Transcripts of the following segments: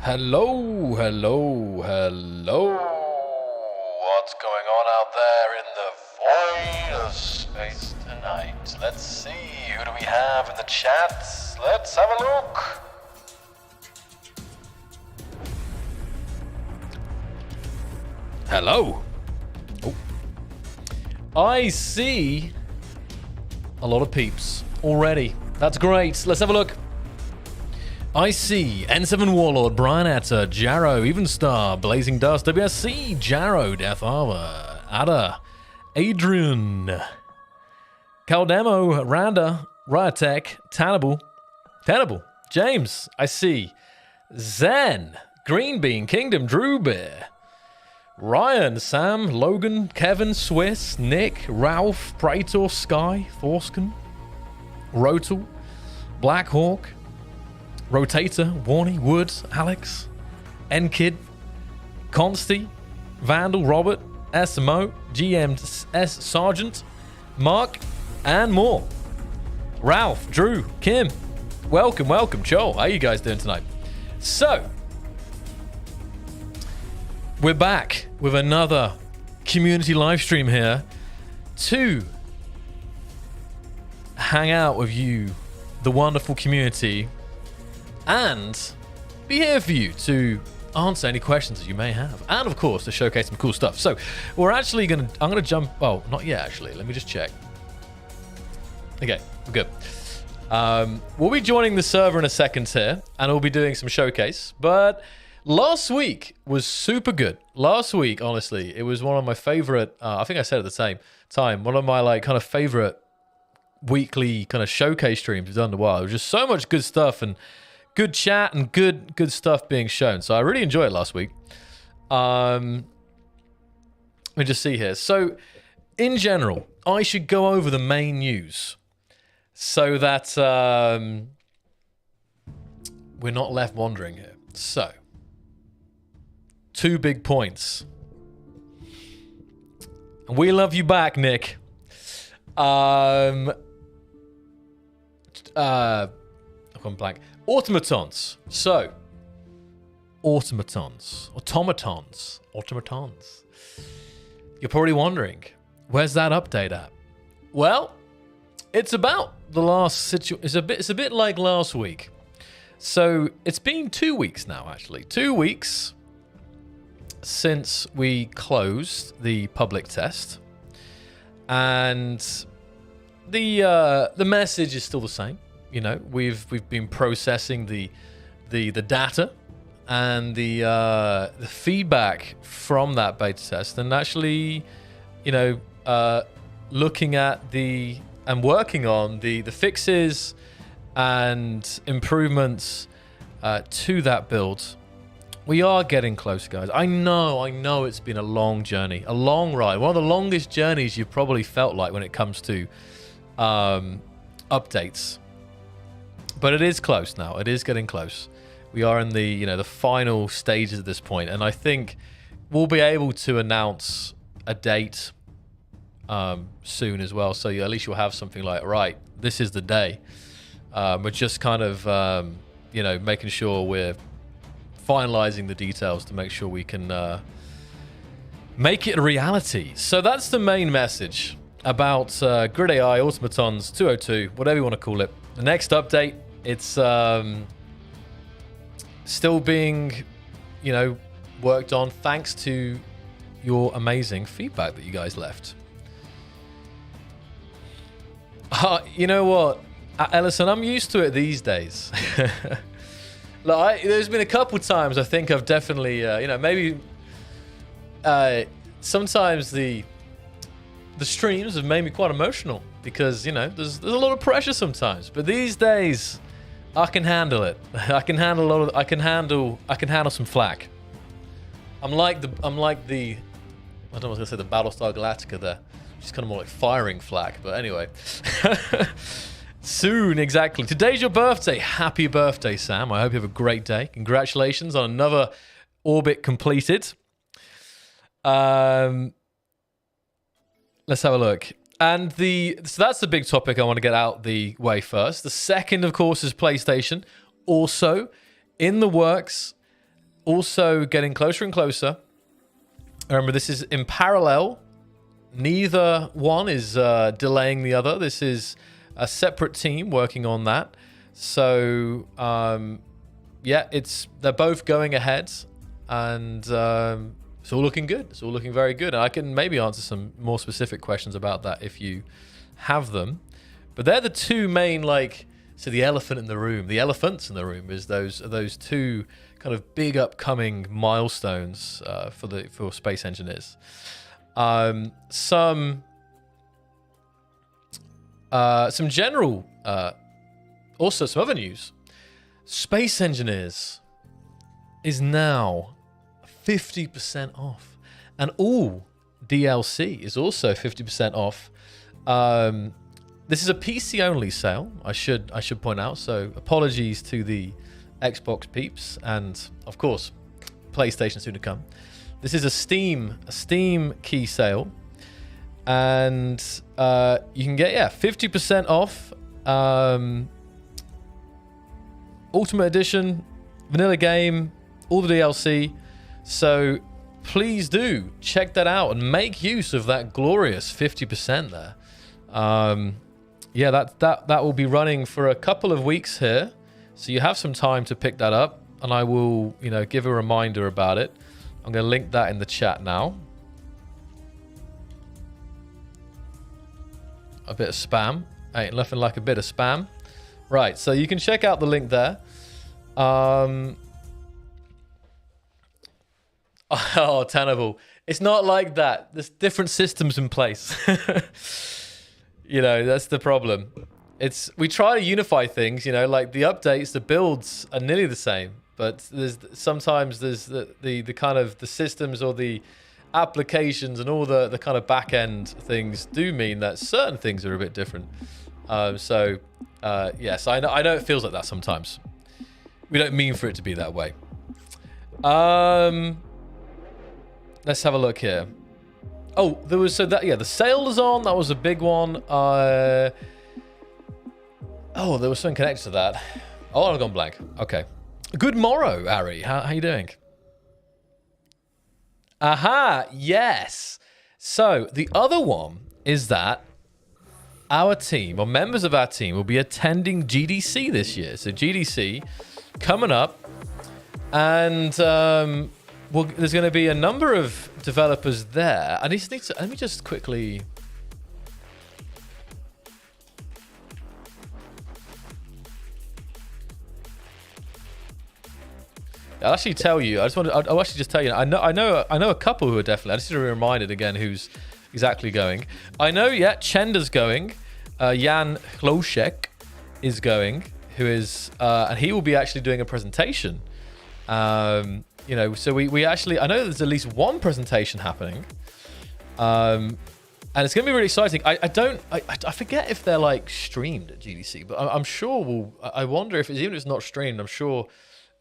Hello, hello, hello. What's going on out there in the void of space tonight? Let's see, who do we have in the chat? Let's have a look. Hello. Oh. I see a lot of peeps already. That's great. Let's have a look. I see N7 Warlord, Brian Atta, Jarrow, Evenstar, Blazing Dust, WSC, Jarrow, Death Arbor, Ada, Adrian, Caldemo, Randa, Ryatek, Tannable, James, I see, Zen, Green Bean, Kingdom, Drew Bear, Ryan, Sam, Logan, Kevin, Swiss, Nick, Ralph, Praetor, Sky, Thorskin, Rotal, Black Hawk, Rotator, Warney, Woods, Alex, N-Kid, Consty, Vandal, Robert, SMO, GM, S Sergeant, Mark, and more. Ralph, Drew, Kim, welcome, Joel. How you guys doing tonight? So, we're back with another community live stream here to hang out with you, the wonderful community, and be here for you to answer any questions that you may have, and of course to showcase some cool stuff. So we're actually I'm gonna jump. Oh, not yet actually. Let me just check. Okay, we're good. We'll be joining the server in a second here, and we'll be doing some showcase. But last week was super good. Last week, honestly, it was one of my favorite. I think I said at the same time, one of my kind of favorite weekly kind of showcase streams we've done in a while. It was just so much good stuff and good chat and good stuff being shown. So I really enjoyed it last week. Let me just see here. So in general, I should go over the main news so that we're not left wandering here. So, 2 big points. We love you back, Nick. I've gone blank. Automatons. So, automatons. You're probably wondering, where's that update at? Well, it's about the last situation. It's a bit like last week. So, it's been 2 weeks now, actually. 2 weeks since we closed the public test. And the message is still the same. You know, we've been processing the data and the feedback from that beta test, and actually, you know, looking at and working on the fixes and improvements to that build. We are getting close, guys. I know it's been a long journey, a long ride, one of the longest journeys you've probably felt like when it comes to updates. But it is close now. It is getting close. We are in the final stages at this point, and I think we'll be able to announce a date soon as well. So at least you'll have something like, right, this is the day. We're just kind of making sure we're finalizing the details to make sure we can make it a reality. So that's the main message about Grid AI, Automatons 202, whatever you want to call it. The next update, it's still being, worked on thanks to your amazing feedback that you guys left. You know what, Ellison, I'm used to it these days. There's been a couple times I think I've definitely, maybe sometimes the streams have made me quite emotional because, there's a lot of pressure sometimes. But these days, I can handle it. I can handle I can handle some flack. I'm like the I don't know what I was gonna say, the Battlestar Galactica there. Just kind of more like firing flack. But anyway. Soon, exactly. Today's your birthday. Happy birthday, Sam. I hope you have a great day. Congratulations on another orbit completed. Let's have a look. And so that's the big topic I want to get out the way first. The second, of course, is PlayStation. Also in the works, also getting closer and closer. Remember, this is in parallel. Neither one is delaying the other. This is a separate team working on that. So, yeah, they're both going ahead, and it's all looking good. It's all looking very good. And I can maybe answer some more specific questions about that if you have them. But they're the two main, so the elephant in the room. The elephants in the room is those two kind of big upcoming milestones for space engineers. Some general, also some other news. Space Engineers is now 50% off, and all DLC is also 50% off. This is a PC only sale. I should point out. So apologies to the Xbox peeps, and of course, PlayStation soon to come. This is a Steam key sale, and you can get 50% off. Ultimate Edition, vanilla game, all the DLC. So please do check that out and make use of that glorious 50% there. Yeah, that will be running for a couple of weeks here, so you have some time to pick that up, and I will, give a reminder about it. I'm going to link that in the chat now. A bit of spam. Ain't nothing like a bit of spam. Right, so you can check out the link there. Oh, Tenable. It's not like that. There's different systems in place. That's the problem. We try to unify things, like the updates, the builds are nearly the same, but sometimes there's the kind of the systems or the applications and all the kind of back end things do mean that certain things are a bit different. Yes, I know it feels like that sometimes. We don't mean for it to be that way. Let's have a look here. Oh, the sale is on. That was a big one. Oh, there was something connected to that. Oh, I've gone blank. Okay. Good morrow, Ari. How you doing? Aha, yes. So the other one is that our team, or members of our team, will be attending GDC this year. So GDC coming up, and there's going to be a number of developers there. I just need to, let me just quickly. I'll actually tell you. I'll actually just tell you. I know a couple who are definitely. I just need to be reminded again who's exactly going. I know. Yeah, Chenda's going. Jan Hlošek is going. Who is and he will be actually doing a presentation. So we actually, I know there's at least one presentation happening, and it's going to be really exciting. I forget if they're streamed at GDC, but I'm sure I wonder if even if it's not streamed, I'm sure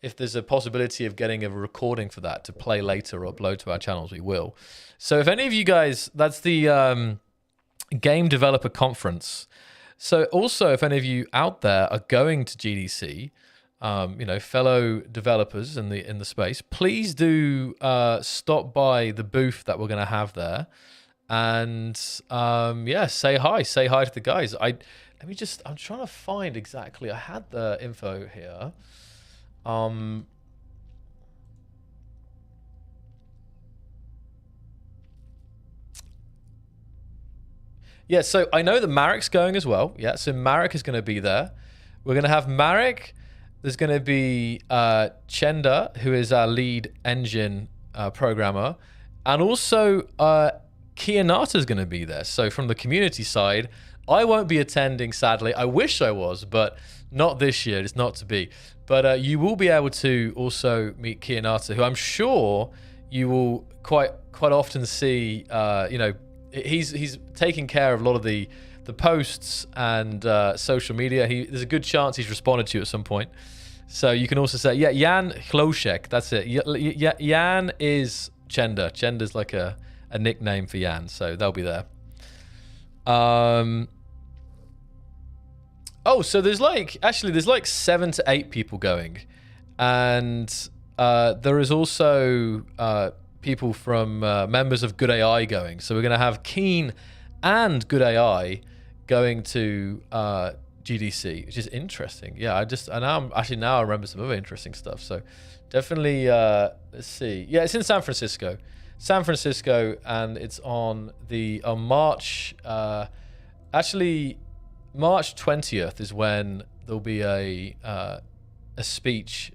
if there's a possibility of getting a recording for that to play later or upload to our channels, we will. So if any of you guys, that's the Game Developer Conference. So also, if any of you out there are going to GDC, fellow developers in the space, please do stop by the booth that we're going to have there, and say hi to the guys. I'm trying to find exactly. I had the info here. Yeah, so I know that Marek's going as well. Yeah, so Marek is going to be there. We're going to have Marek. There's going to be Chenda, who is our lead engine programmer. And also Kianata is going to be there. So from the community side, I won't be attending, sadly. I wish I was, but not this year. It's not to be. But you will be able to also meet Kianata, who I'm sure you will quite often see. He's taking care of a lot of the posts and social media. There's a good chance he's responded to you at some point. So you can also say, Jan Hlošek, that's it. Jan is Chenda. Chenda's like a nickname for Jan, so they'll be there. So there's 7 to 8 people going, and there is also people from members of Good AI going. So we're going to have Keen and Good AI going to GDC, which is interesting. Yeah, now I remember some other interesting stuff. So definitely, let's see. Yeah, it's in San Francisco. And it's on the March. Actually, March 20th is when there'll be a speech.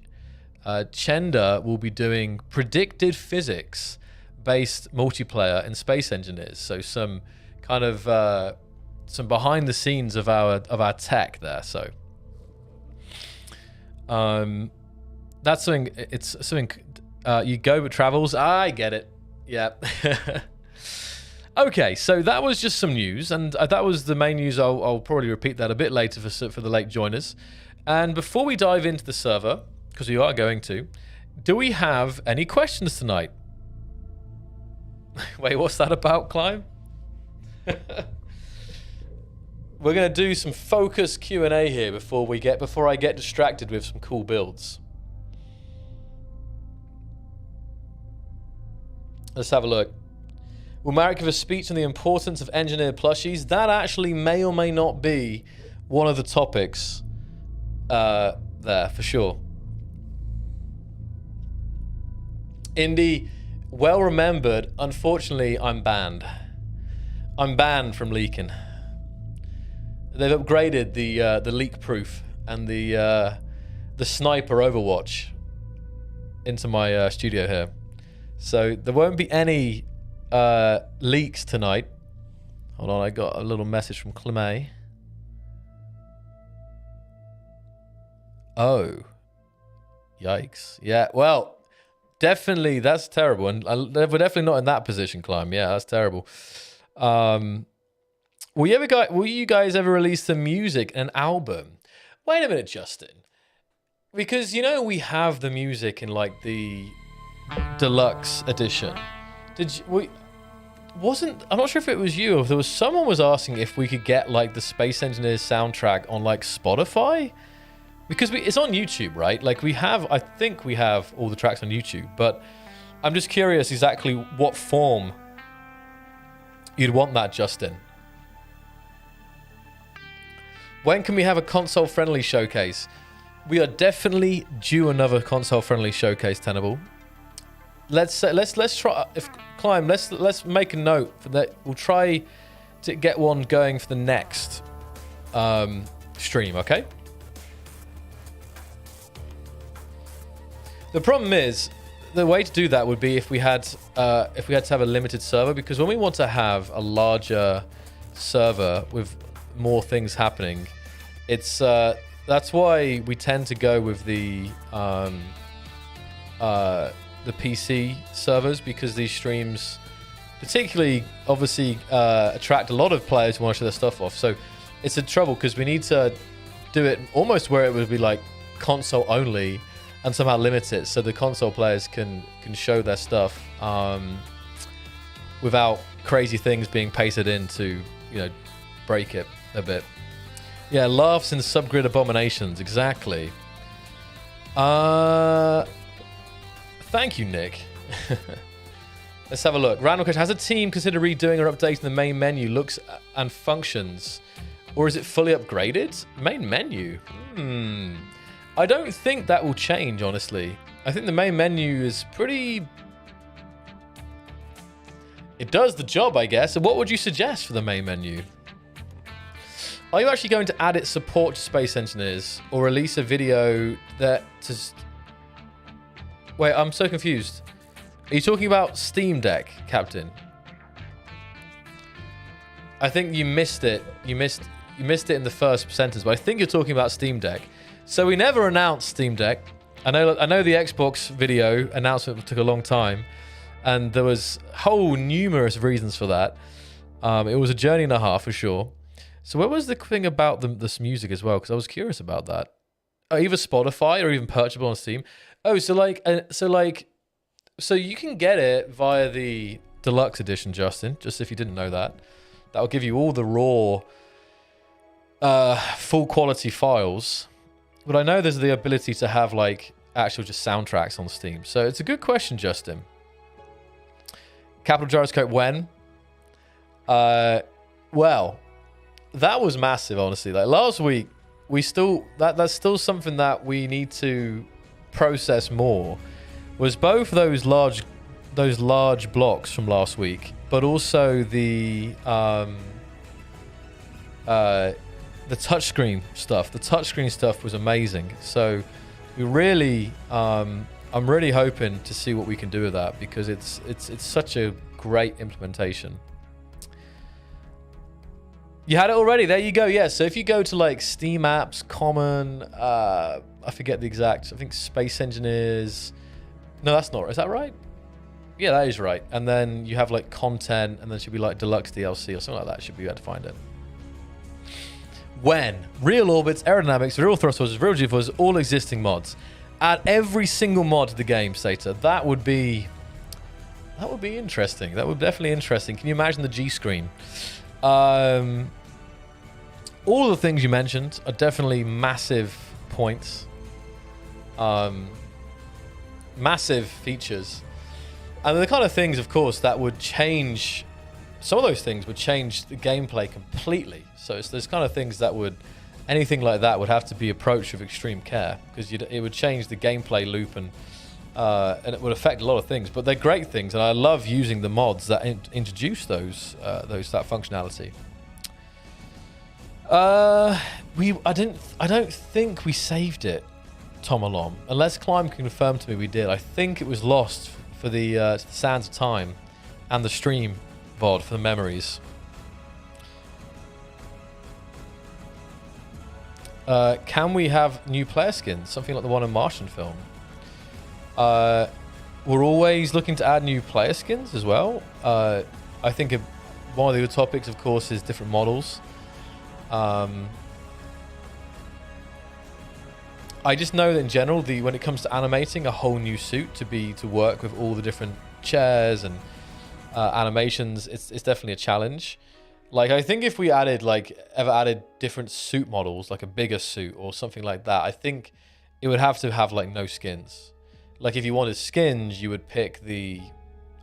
Chenda will be doing predicted physics-based multiplayer in Space Engineers. So some kind of some behind the scenes of our tech there. So that's something. It's something you go with travels. I get it. Yeah. Okay, so that was just some news, and that was the main news. I'll probably repeat that a bit later for the late joiners. And before we dive into the server, because we are going to, do we have any questions tonight? Wait, what's that about, Climb? We're going to do some focused Q&A here before I get distracted with some cool builds. Let's have a look. Will Marek give a speech on the importance of engineered plushies? That actually may or may not be one of the topics there, for sure. Indy, well remembered. Unfortunately, I'm banned. I'm banned from leaking. They've upgraded the leak proof and the sniper Overwatch into my studio here, so there won't be any leaks tonight. Hold on, I got a little message from Clemay. Oh, yikes! Yeah, well, definitely that's terrible, and we're definitely not in that position, Climb. Yeah, that's terrible. Will you guys ever release the music and an album? Wait a minute, Justin. Because, you know, we have the music in, like, the deluxe edition. I'm not sure if it was you, or if there was someone was asking if we could get, like, the Space Engineers soundtrack on, like, Spotify? Because it's on YouTube, right? Like, I think we have all the tracks on YouTube, but I'm just curious exactly what form you'd want that, Justin. When can we have a console-friendly showcase? We are definitely due another console-friendly showcase, Tenable. Let's try. If Climb, let's make a note for that. We'll try to get one going for the next stream. Okay. The problem is, the way to do that would be if we had to have a limited server, because when we want to have a larger server with more things happening, it's that's why we tend to go with the PC servers, because these streams particularly obviously attract a lot of players who want to show their stuff off. So it's a trouble because we need to do it almost where it would be like console only and somehow limit it so the console players can show their stuff without crazy things being pasted in to, you know, break it a bit. Yeah, laughs in subgrid abominations, exactly. Thank you, Nick. Let's have a look. Random question. Has a team considered redoing or updating the main menu looks and functions? Or is it fully upgraded? Main menu? I don't think that will change, honestly. I think the main menu is pretty... It does the job, I guess. So what would you suggest for the main menu? Are you actually going to add its support to Space Engineers or release a video that just... Wait, I'm so confused. Are you talking about Steam Deck, Captain? I think you missed it. You missed it in the first sentence, but I think you're talking about Steam Deck. So we never announced Steam Deck. I know the Xbox video announcement took a long time, and there was numerous reasons for that. It was a journey and a half for sure. So what was the thing about this music as well? Because I was curious about that. Either Spotify or even purchasable on Steam. Oh, so you can get it via the deluxe edition, Justin. Just if you didn't know that, that'll give you all the raw, full quality files. But I know there's the ability to have like actual just soundtracks on Steam. So it's a good question, Justin. Capital Gyroscope when? Well, that was massive, honestly. Like last week, that's still something that we need to process more. Was both those large blocks from last week, but also the touchscreen stuff. The touchscreen stuff was amazing. So we really, I'm really hoping to see what we can do with that, because it's such a great implementation. You had it already. There you go. Yeah. So if you go to like Steam Apps, Common, I forget the exact. I think Space Engineers. No, that's not. Is that right? Yeah, that is right. And then you have like content, and then should be like deluxe DLC or something like that. Should be able to find it. When real orbits, aerodynamics, real thrust forces, real G forces, all existing mods, add every single mod to the game, Sata. That would be interesting. That would definitely interesting. Can you imagine the G screen? All of the things you mentioned are definitely massive points, massive features, and the kind of things, of course, that would change. Some of those things would change the gameplay completely. So it's those kind of things that would, anything like that would have to be approached with extreme care, because it would change the gameplay loop, and it would affect a lot of things. But they're great things, and I love using the mods that introduce that functionality. I don't think we saved it, Tom Alom, unless Climb can confirm to me we did. I think it was lost for the Sands of Time and the stream VOD for the memories. Can we have new player skins? Something like the one in Martian film. We're always looking to add new player skins as well. I think one of the other topics, of course, is different models. I just know that in general, when it comes to animating a whole new suit to work with all the different chairs and animations, it's definitely a challenge. Like, I think if we ever added different suit models, like a bigger suit or something like that, I think it would have to have like no skins. Like if you wanted skins, you would pick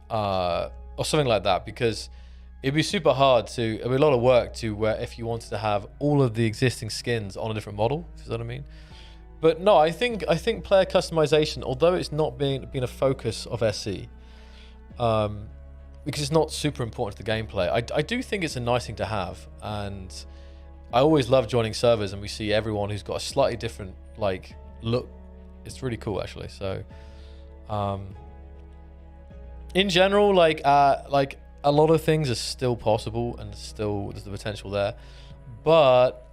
or something like that, because it'd be super hard it'd be a lot of work where if you wanted to have all of the existing skins on a different model, if you know what I mean. But no, I think player customization, although it's not been a focus of SE, because it's not super important to the gameplay, I do think it's a nice thing to have. And I always love joining servers and we see everyone who's got a slightly different like look. It's really cool, actually. So in general, like a lot of things are still possible and still there's the potential there, but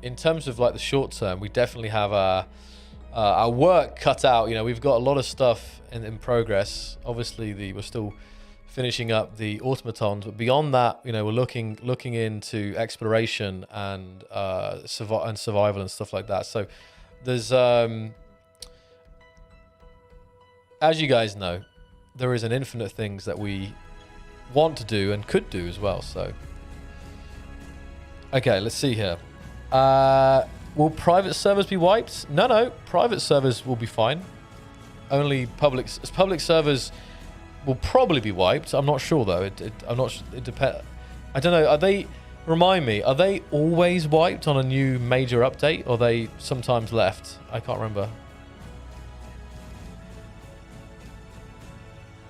in terms of like the short term, we definitely have our work cut out. You know, we've got a lot of stuff in progress. Obviously, we're still finishing up the automatons, but beyond that, you know, we're looking into exploration and survival and stuff like that. So there's as you guys know, there is an infinite things that we want to do and could do as well. So okay, let's see here. Will private servers be wiped? No, private servers will be fine. Only public servers will probably be wiped. I'm not sure though. I'm not sure. It depends. I don't know. Remind me, are they always wiped on a new major update, or are they sometimes left? I can't remember.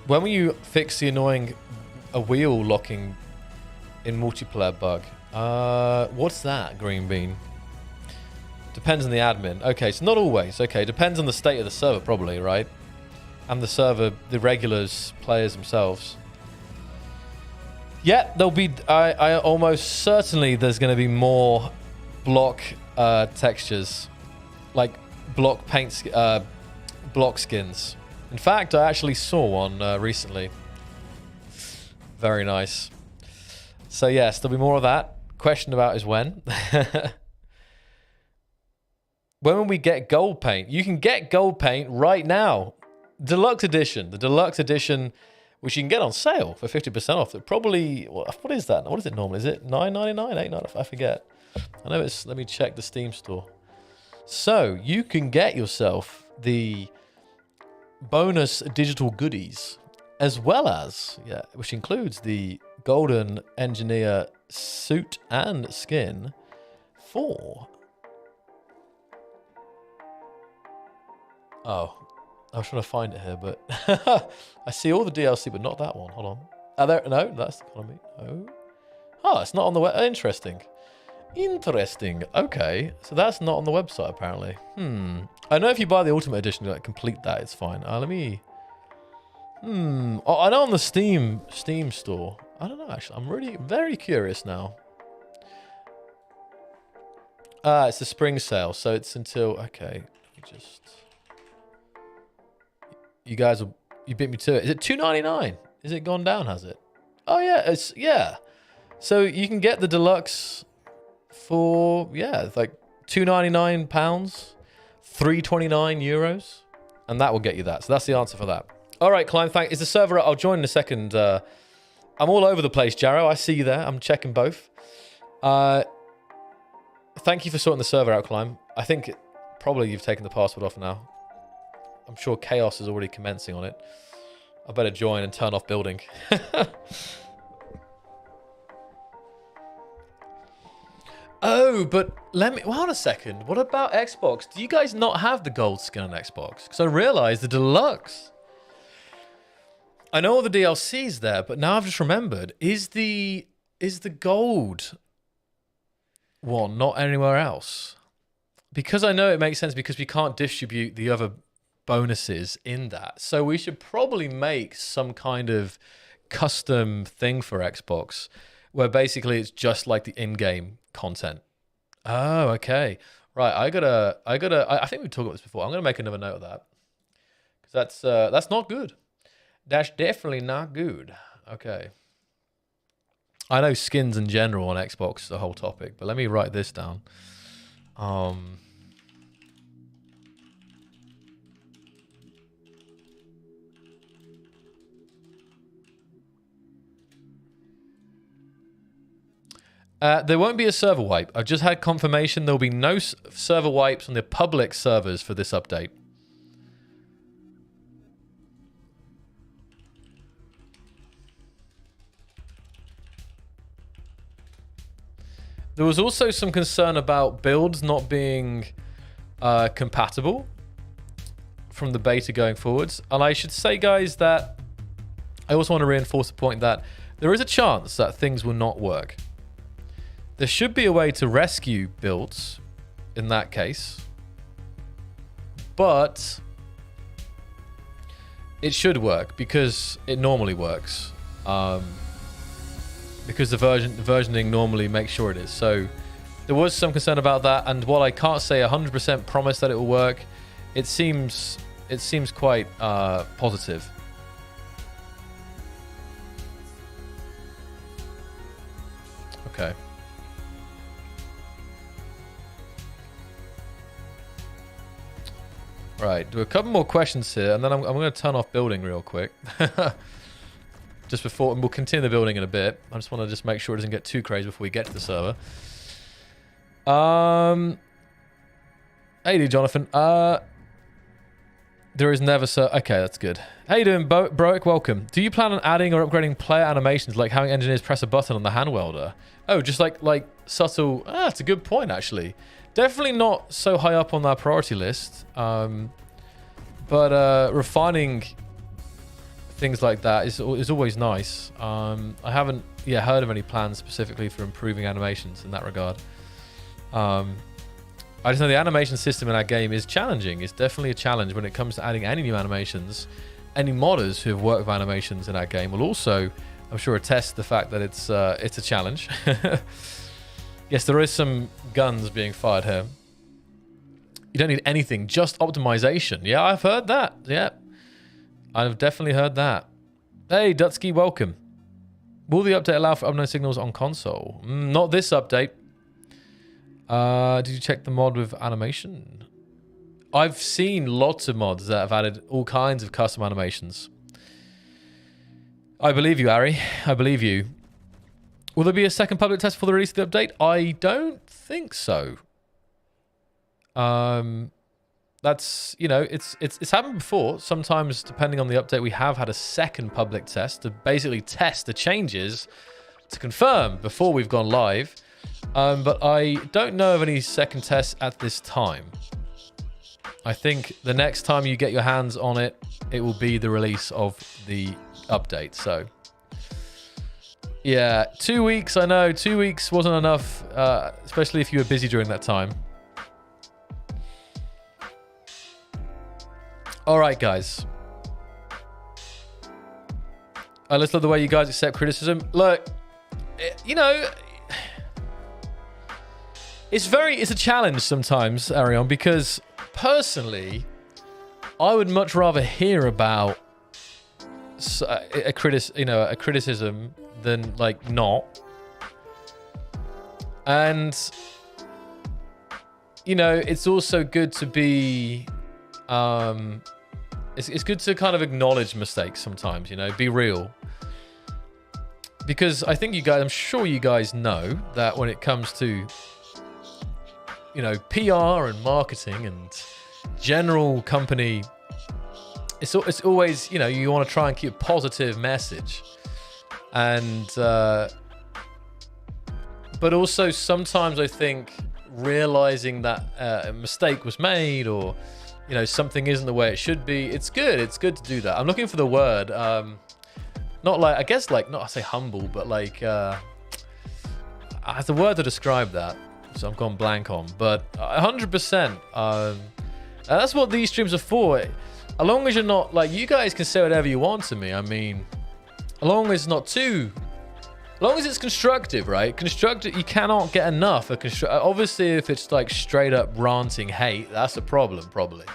When will you fix the annoying wheel locking in multiplayer bug? What's that, Green Bean? Depends on the admin. Okay, so not always. Okay, depends on the state of the server, probably, right? And the server, the regulars, players themselves. Yeah, there'll be. I almost certainly there's going to be more block textures, like block paint, block skins. In fact, I actually saw one recently. Very nice. So yes, there'll be more of that. Question about is when. When will we get gold paint? You can get gold paint right now. Deluxe edition. The deluxe edition, which you can get on sale for 50% off. It probably, what is that? What is it normally? Is it $9.99, $8.99? I forget. I know it's, let me check the Steam store. So you can get yourself the bonus digital goodies, as well as, which includes the golden engineer suit and skin for... Oh, I was trying to find it here, but I see all the DLC, but not that one. Hold on. No, that's the economy. No. Oh, it's not on the web. Interesting. Interesting. Okay, so that's not on the website apparently. I know if you buy the Ultimate Edition, you like complete that. It's fine. Let me. Oh, I know on the Steam store. I don't know actually. I'm really very curious now. It's the spring sale, so it's until okay. Let me just. You guys will. You beat me to it. Is it $2.99? Is it gone down? Has it? Oh yeah. So you can get the deluxe for it's like £2.99, €3.29, and that will get you that. So that's the answer for that. All right, Climb. Is the server up? I'll join in a second. I'm all over the place, Jarrow. I see you there. I'm checking both. Thank you for sorting the server out, Climb. I think probably you've taken the password off now. I'm sure chaos is already commencing on it. I better join and turn off building. Oh, but hold on a second. What about Xbox? Do you guys not have the gold skin on Xbox? Because I realized the deluxe. I know all the DLC's there, but now I've just remembered. Is the gold one not anywhere else? Because I know it makes sense because we can't distribute the other bonuses in that. So we should probably make some kind of custom thing for Xbox where basically it's just like the in-game content. Oh, okay. Right, I think we've talked about this before. I'm gonna make another note of that. Because that's not good. That's definitely not good. Okay. I know skins in general on Xbox is a whole topic, but let me write this down. There won't be a server wipe. I've just had confirmation there will be no server wipes on the public servers for this update. There was also some concern about builds not being compatible from the beta going forwards. And I should say, guys, that I also want to reinforce the point that there is a chance that things will not work. There should be a way to rescue builds in that case, but it should work because it normally works. Because the versioning normally makes sure it is. So there was some concern about that, and while I can't say 100% promise that it will work, it seems quite positive. Okay. Right, do a couple more questions here, and then I'm going to turn off building real quick. Just before, and we'll continue the building in a bit. I just want to make sure it doesn't get too crazy before we get to the server. Hey, Jonathan. There is never okay, that's good. How you doing, Broic? Welcome. Do you plan on adding or upgrading player animations, like having engineers press a button on the hand welder? Oh, just like subtle. That's a good point, actually. Definitely not so high up on our priority list. But refining things like that is always nice. I haven't heard of any plans specifically for improving animations in that regard. I just know the animation system in our game is challenging. It's definitely a challenge when it comes to adding any new animations. Any modders who have worked with animations in our game will also, I'm sure, attest the fact that it's a challenge. Yes, there is some guns being fired here. You don't need anything, just optimization. Yeah, I've heard that. Yeah, I've definitely heard that. Hey, Dutsky, welcome. Will the update allow for unknown signals on console? Not this update. Did you check the mod with animation? I've seen lots of mods that have added all kinds of custom animations. I believe you, Ari. I believe you. Will there be a second public test for the release of the update? I don't think so. that's, you know, it's happened before. Sometimes, depending on the update, we have had a second public test to basically test the changes to confirm before we've gone live. But I don't know of any second tests at this time. I think the next time you get your hands on it, it will be the release of the update. So yeah, 2 weeks. I know 2 weeks wasn't enough, especially if you were busy during that time. All right, guys. I just love the way you guys accept criticism. Look, you know, it's a challenge sometimes, Arion, because personally, I would much rather hear about a criticism than like not. And you know, it's also good to be it's good to kind of acknowledge mistakes sometimes, you know, be real. Because I think you guys, I'm sure you guys know that when it comes to, you know, PR and marketing and general company, it's always, you know, you want to try and keep a positive message. And, but also sometimes I think realizing that a mistake was made, or, you know, something isn't the way it should be, it's good to do that. I'm looking for the word, not like, I guess like, not I say humble, but like, the word to describe that, so I've gone blank on, but 100%, that's what these streams are for. As long as you're not, like, you guys can say whatever you want to me, I mean, as long as it's not too, as long as it's constructive, right? Constructive, you cannot get enough of obviously, if it's like straight up ranting hate, that's a problem, probably.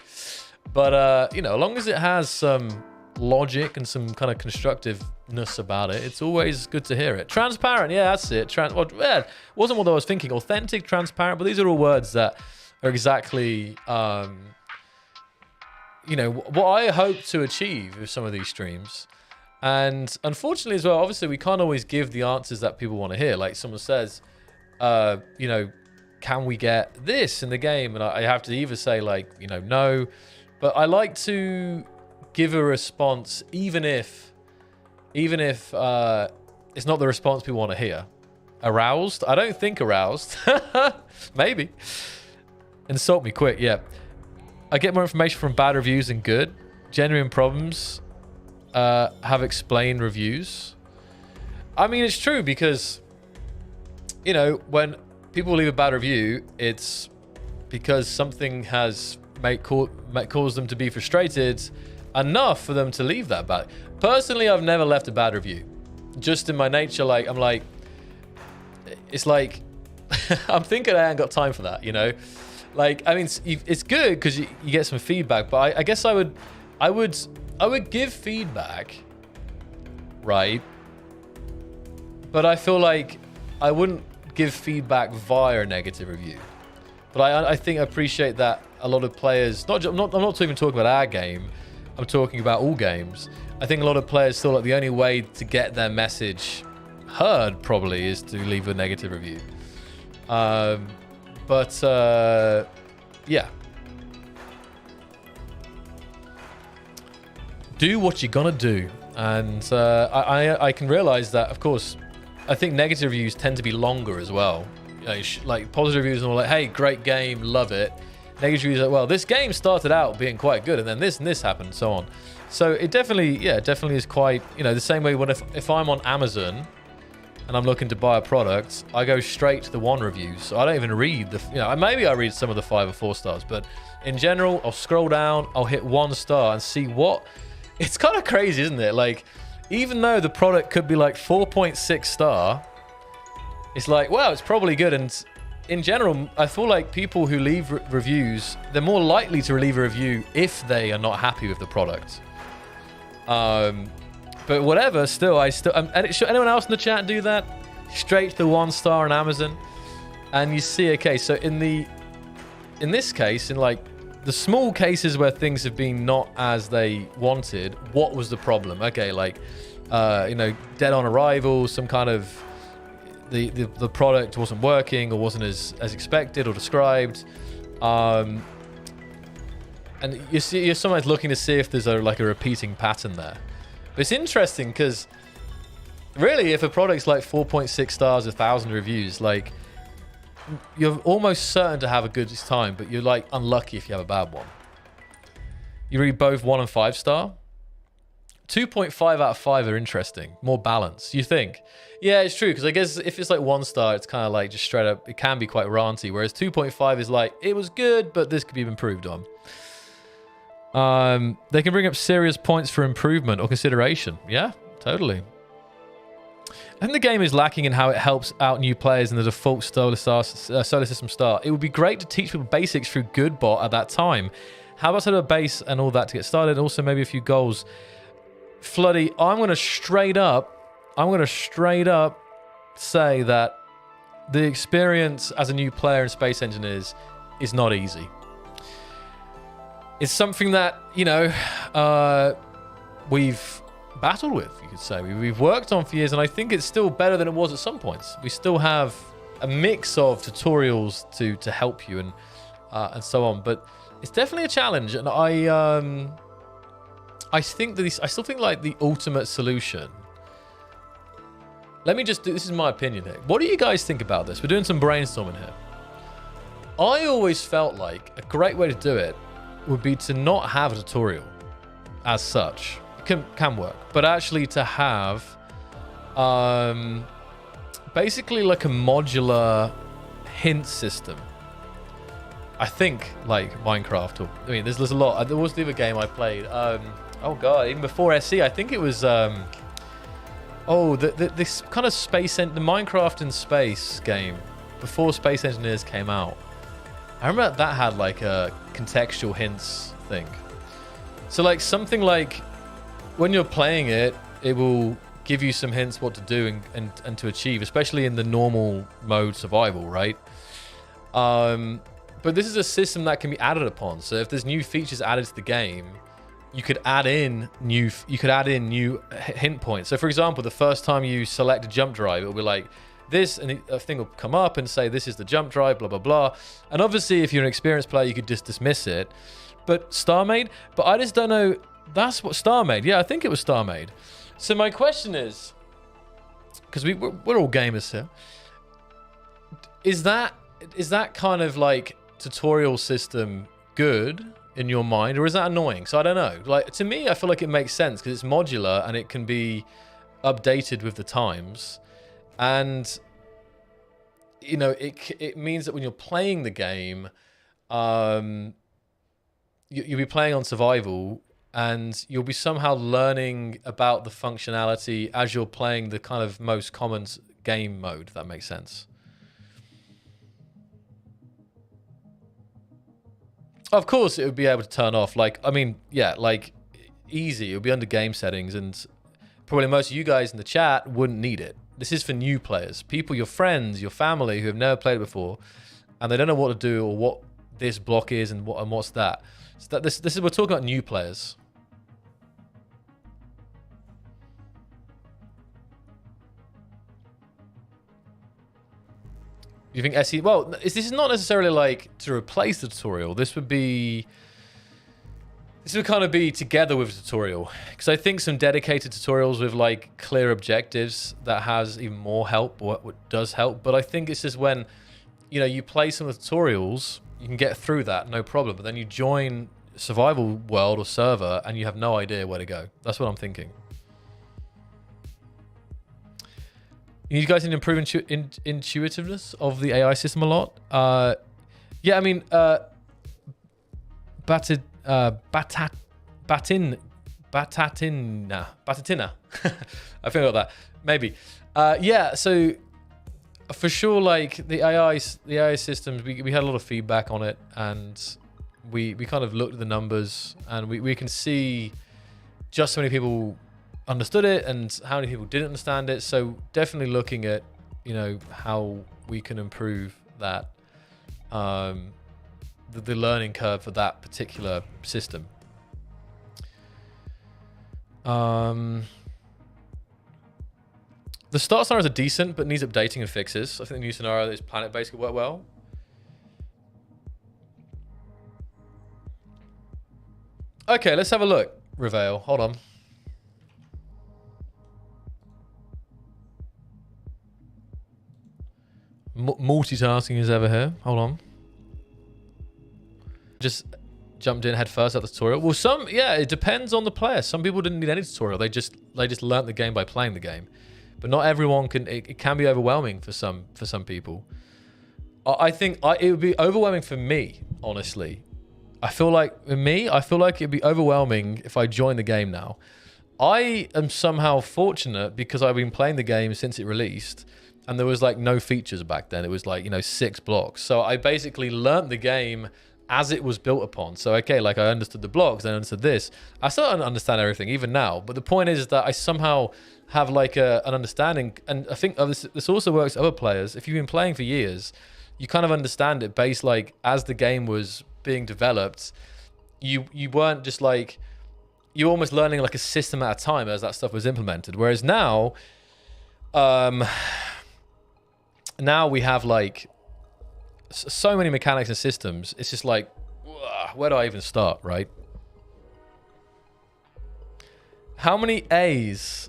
But, you know, as long as it has some logic and some kind of constructiveness about it, it's always good to hear it. Transparent, yeah, that's it. Yeah, wasn't what I was thinking. Authentic, transparent, but these are all words that are exactly, you know, what I hope to achieve with some of these streams. And unfortunately as well, obviously we can't always give the answers that people want to hear. Like someone says, you know, can we get this in the game? And I have to either say like, you know, no, but I like to give a response even if it's not the response people want to hear. Aroused? I don't think aroused. Maybe. Insult me quick, yeah. I get more information from bad reviews than good. Genuine problems have explained reviews. I mean, it's true because, you know, when people leave a bad review, it's because something has caused them to be frustrated enough for them to leave that bad. Personally, I've never left a bad review. Just in my nature, like, I'm like, it's like, I'm thinking I ain't got time for that, you know? Like, I mean, it's good because you get some feedback, but I guess I would give feedback, right? But I feel like I wouldn't give feedback via a negative review. But I think I appreciate that a lot of players, I'm not even talking about our game, I'm talking about all games. I think a lot of players feel like the only way to get their message heard probably is to leave a negative review. Yeah. Do what you're gonna do. And I can realize that, of course, I think negative reviews tend to be longer as well. You know, like positive reviews are like, hey, great game, love it. Negative reviews are like, well, this game started out being quite good and then this and this happened, so on. So it definitely is quite, you know, the same way when if I'm on Amazon and I'm looking to buy a product, I go straight to the 1 reviews. So I don't even read the, you know, maybe I read some of the 5 or 4 stars, but in general, I'll scroll down, I'll hit 1 star and see what, it's kind of crazy, isn't it? Like, even though the product could be like 4.6 star, it's like, wow, it's probably good. And in general, I feel like people who leave reviews, they're more likely to leave a review if they are not happy with the product. But whatever, still, and should anyone else in the chat do that? Straight to the 1 star on Amazon, and you see, okay, so in this case, in like the small cases where things have been not as they wanted, what was the problem? Okay, like, you know, dead on arrival, some kind of the product wasn't working or wasn't as expected or described. and you're sometimes looking to see if there's a repeating pattern there. But it's interesting because really, if a product's like 4.6 stars, 1,000 reviews, like you're almost certain to have a good time, but you're like unlucky if you have a bad one. You read both 1 and 5 star. 2.5 out of 5 are interesting, more balanced. You think? Yeah, it's true, because I guess if it's like 1 star, it's kind of like just straight up, it can be quite ranty, whereas 2.5 is like, it was good, but this could be improved on. They can bring up serious points for improvement or consideration. Yeah, totally. I think the game is lacking in how it helps out new players in the default solar system start. It would be great to teach people basics through good bot at that time. How about set up a base and all that to get started? Also, maybe a few goals. Floody, I'm going to straight up say that the experience as a new player in Space Engineers is not easy. It's something that, you know, we've battled with, you could say. We've worked on for years, and I think it's still better than it was at some points. We still have a mix of tutorials to help you and so on, but it's definitely a challenge, and I think that I still think like the ultimate solution. Let me just do, this is my opinion here. What do you guys think about this? We're doing some brainstorming here. I always felt like a great way to do it would be to not have a tutorial as such. It can work, but actually to have basically like a modular hint system. I think like Minecraft, or I mean, there's a lot. There was the other game I played. Oh god, even before SE, I think it was this kind of the Minecraft in space game before Space Engineers came out. I remember that had like a contextual hints thing. So like something like when you're playing it, it will give you some hints what to do and to achieve, especially in the normal mode survival, right? But this is a system that can be added upon. So if there's new features added to the game, you could add in new hint points. So for example, the first time you select a jump drive, it'll be like this, and a thing will come up and say this is the jump drive, blah blah blah. And obviously, if you're an experienced player, you could just dismiss it. But StarMade, but I just don't know. That's what StarMade. Yeah, I think it was StarMade. So my question is, because we're all gamers here, is that kind of like tutorial system good in your mind, or is that annoying? So I don't know. Like, to me, I feel like it makes sense because it's modular and it can be updated with the times, and you know, it means that when you're playing the game, you'll be playing on survival, and you'll be somehow learning about the functionality as you're playing the kind of most common game mode, if that makes sense. Of course, it would be able to turn off. Like, I mean, yeah, like easy. It would be under game settings, and probably most of you guys in the chat wouldn't need it. This is for new players, people, your friends, your family who have never played it before, and they don't know what to do or what this block is and what's that. So this is, we're talking about new players. You think SE? Well, this is not necessarily like to replace the tutorial. This would kind of be together with the tutorial, because I think some dedicated tutorials with like clear objectives that has even more help, or what does help. But I think it's just when, you know, you play some of the tutorials, you can get through that, no problem. But then you join survival world or server and you have no idea where to go. That's what I'm thinking. You guys need to improve intuitiveness of the AI system a lot. Yeah, I mean, Batatina. I forgot that. Maybe. Yeah, so for sure, like the AI systems, we had a lot of feedback on it, and we kind of looked at the numbers, and we can see just how many people understood it and how many people didn't understand it. So definitely looking at, you know, how we can improve that, the learning curve for that particular system. The start scenarios are decent, but needs updating and fixes. I think the new scenario is planet-based could work well. Okay, let's have a look. Reveal. Hold on. Multitasking is ever here. Hold on. Just jumped in head first at the tutorial. Well, it depends on the player. Some people didn't need any tutorial. They just learnt the game by playing the game. But not everyone can. It can be overwhelming for some people. I think it would be overwhelming for me, honestly. I feel like it'd be overwhelming if I joined the game now. I am somehow fortunate because I've been playing the game since it released, and there was like no features back then. It was like, 6 blocks. So I basically learnt the game as it was built upon. So, okay, like I understood the blocks, I understood this. I still don't understand everything, even now. But the point is that I somehow have like an understanding. And I think this also works for other players. If you've been playing for years, you kind of understand it based like as the game was being developed. You weren't just like, you're almost learning like a system at a time as that stuff was implemented. Whereas now, now we have like so many mechanics and systems. It's just like, where do I even start, right? How many A's?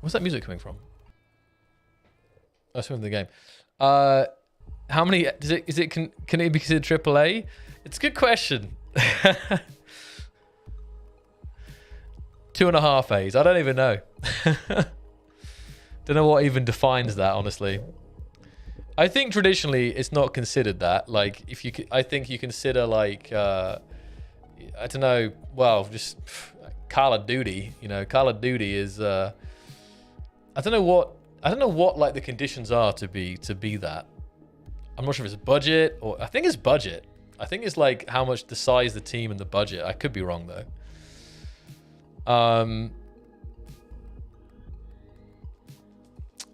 Where's that music coming from? Oh, it's from the game. How many? Can it be considered AAA? It's a good question. 2.5 A's. I don't even know. Don't know what even defines that, honestly. I think traditionally it's not considered that. Like, I think you consider like, I don't know. Well, just Call of Duty. Call of Duty is. I don't know what like the conditions are to be that. I'm not sure if it's budget or I think it's budget. I think it's like how much the size, the team, and the budget. I could be wrong though.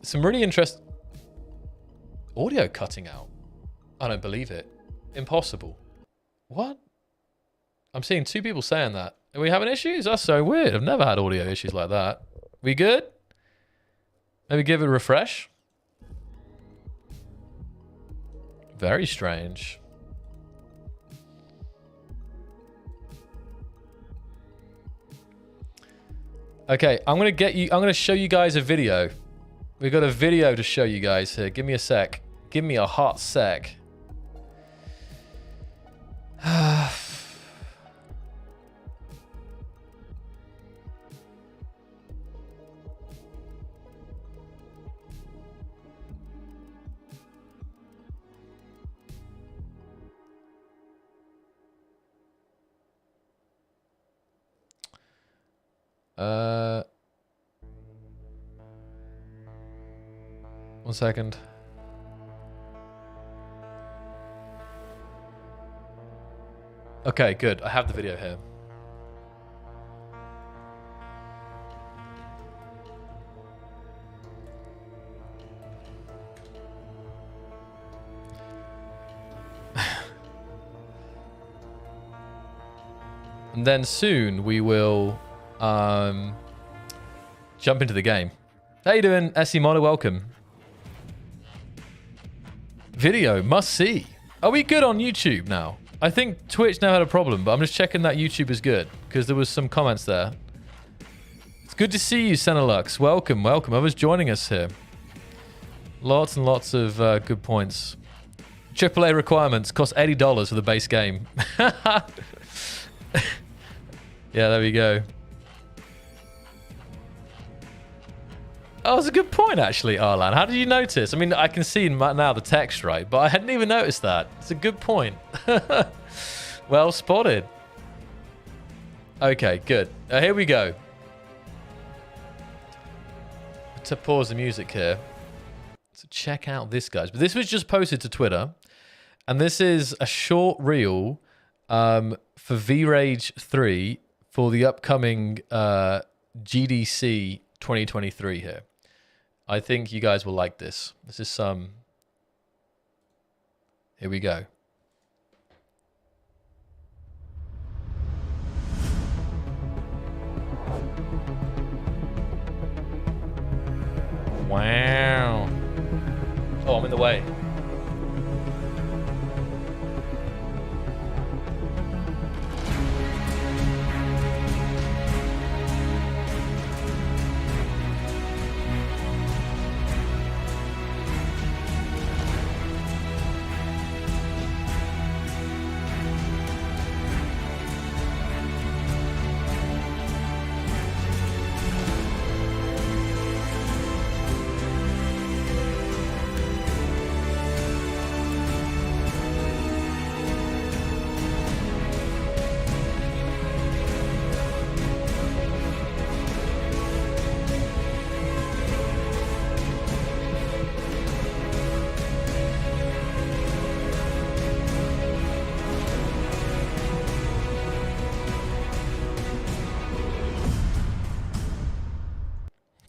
Some really interesting audio cutting out. I don't believe it. Impossible. What? I'm seeing 2 people saying that. Are we having issues? That's so weird. I've never had audio issues like that. We good? Maybe give it a refresh. Very strange. Okay, I'm gonna show you guys a video. We've got a video to show you guys here. Give me a sec. Give me a hot sec. One second. Okay, good. I have the video here. And then soon we will jump into the game. How you doing, SE Mono? Welcome. Video, must see. Are we good on YouTube now? I think Twitch now had a problem, but I'm just checking that YouTube is good because there was some comments there. It's good to see you, Senelux. Welcome, welcome. Others joining us here. Lots and lots of good points. AAA requirements cost $80 for the base game. Yeah, there we go. Oh, that's a good point, actually, Arlan. How did you notice? I mean, I can see now the text, right? But I hadn't even noticed that. It's a good point. Well spotted. Okay, good. Here we go. To pause the music here. So check out this, guys. But this was just posted to Twitter. And this is a short reel for V-Rage 3 for the upcoming GDC 2023 here. I think you guys will like this. This is some... Here we go. Wow. Oh, I'm in the way.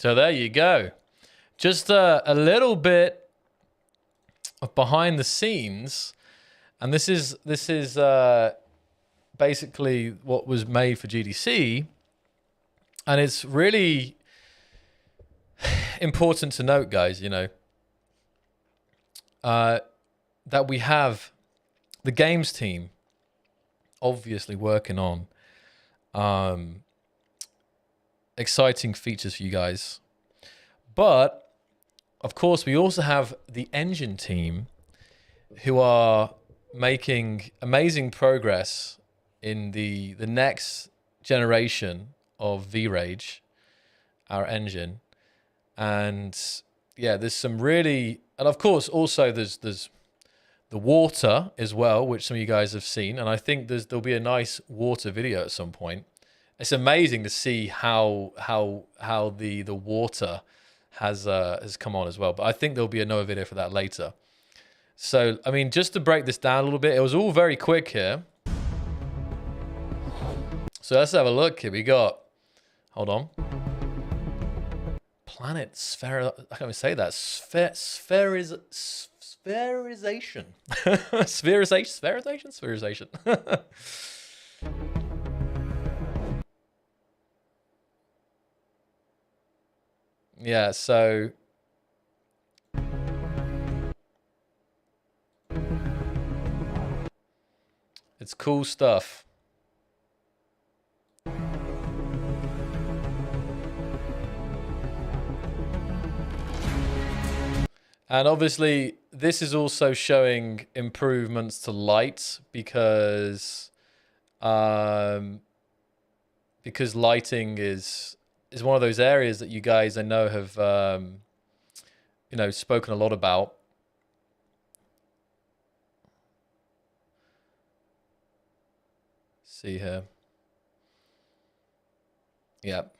So there you go. Just a little bit of behind the scenes, and this is basically what was made for GDC, and it's really important to note, guys, you know, that we have the games team obviously working on exciting features for you guys, but of course we also have the engine team who are making amazing progress in the next generation of V-Rage, our engine. And yeah, there's some really, and of course also there's the water as well, which some of you guys have seen, and I think there'll be a nice water video at some point. It's amazing to see how the water has come on as well, but I think there'll be another video for that later. So I mean, just to break this down a little bit, it was all very quick here. So let's have a look here. We got, hold on. Planet sphere, I can't even say that. Spherization. Spherization. Yeah, so it's cool stuff. And obviously, this is also showing improvements to light because lighting is one of those areas that you guys, I know, have you know, spoken a lot about. See here. Yep.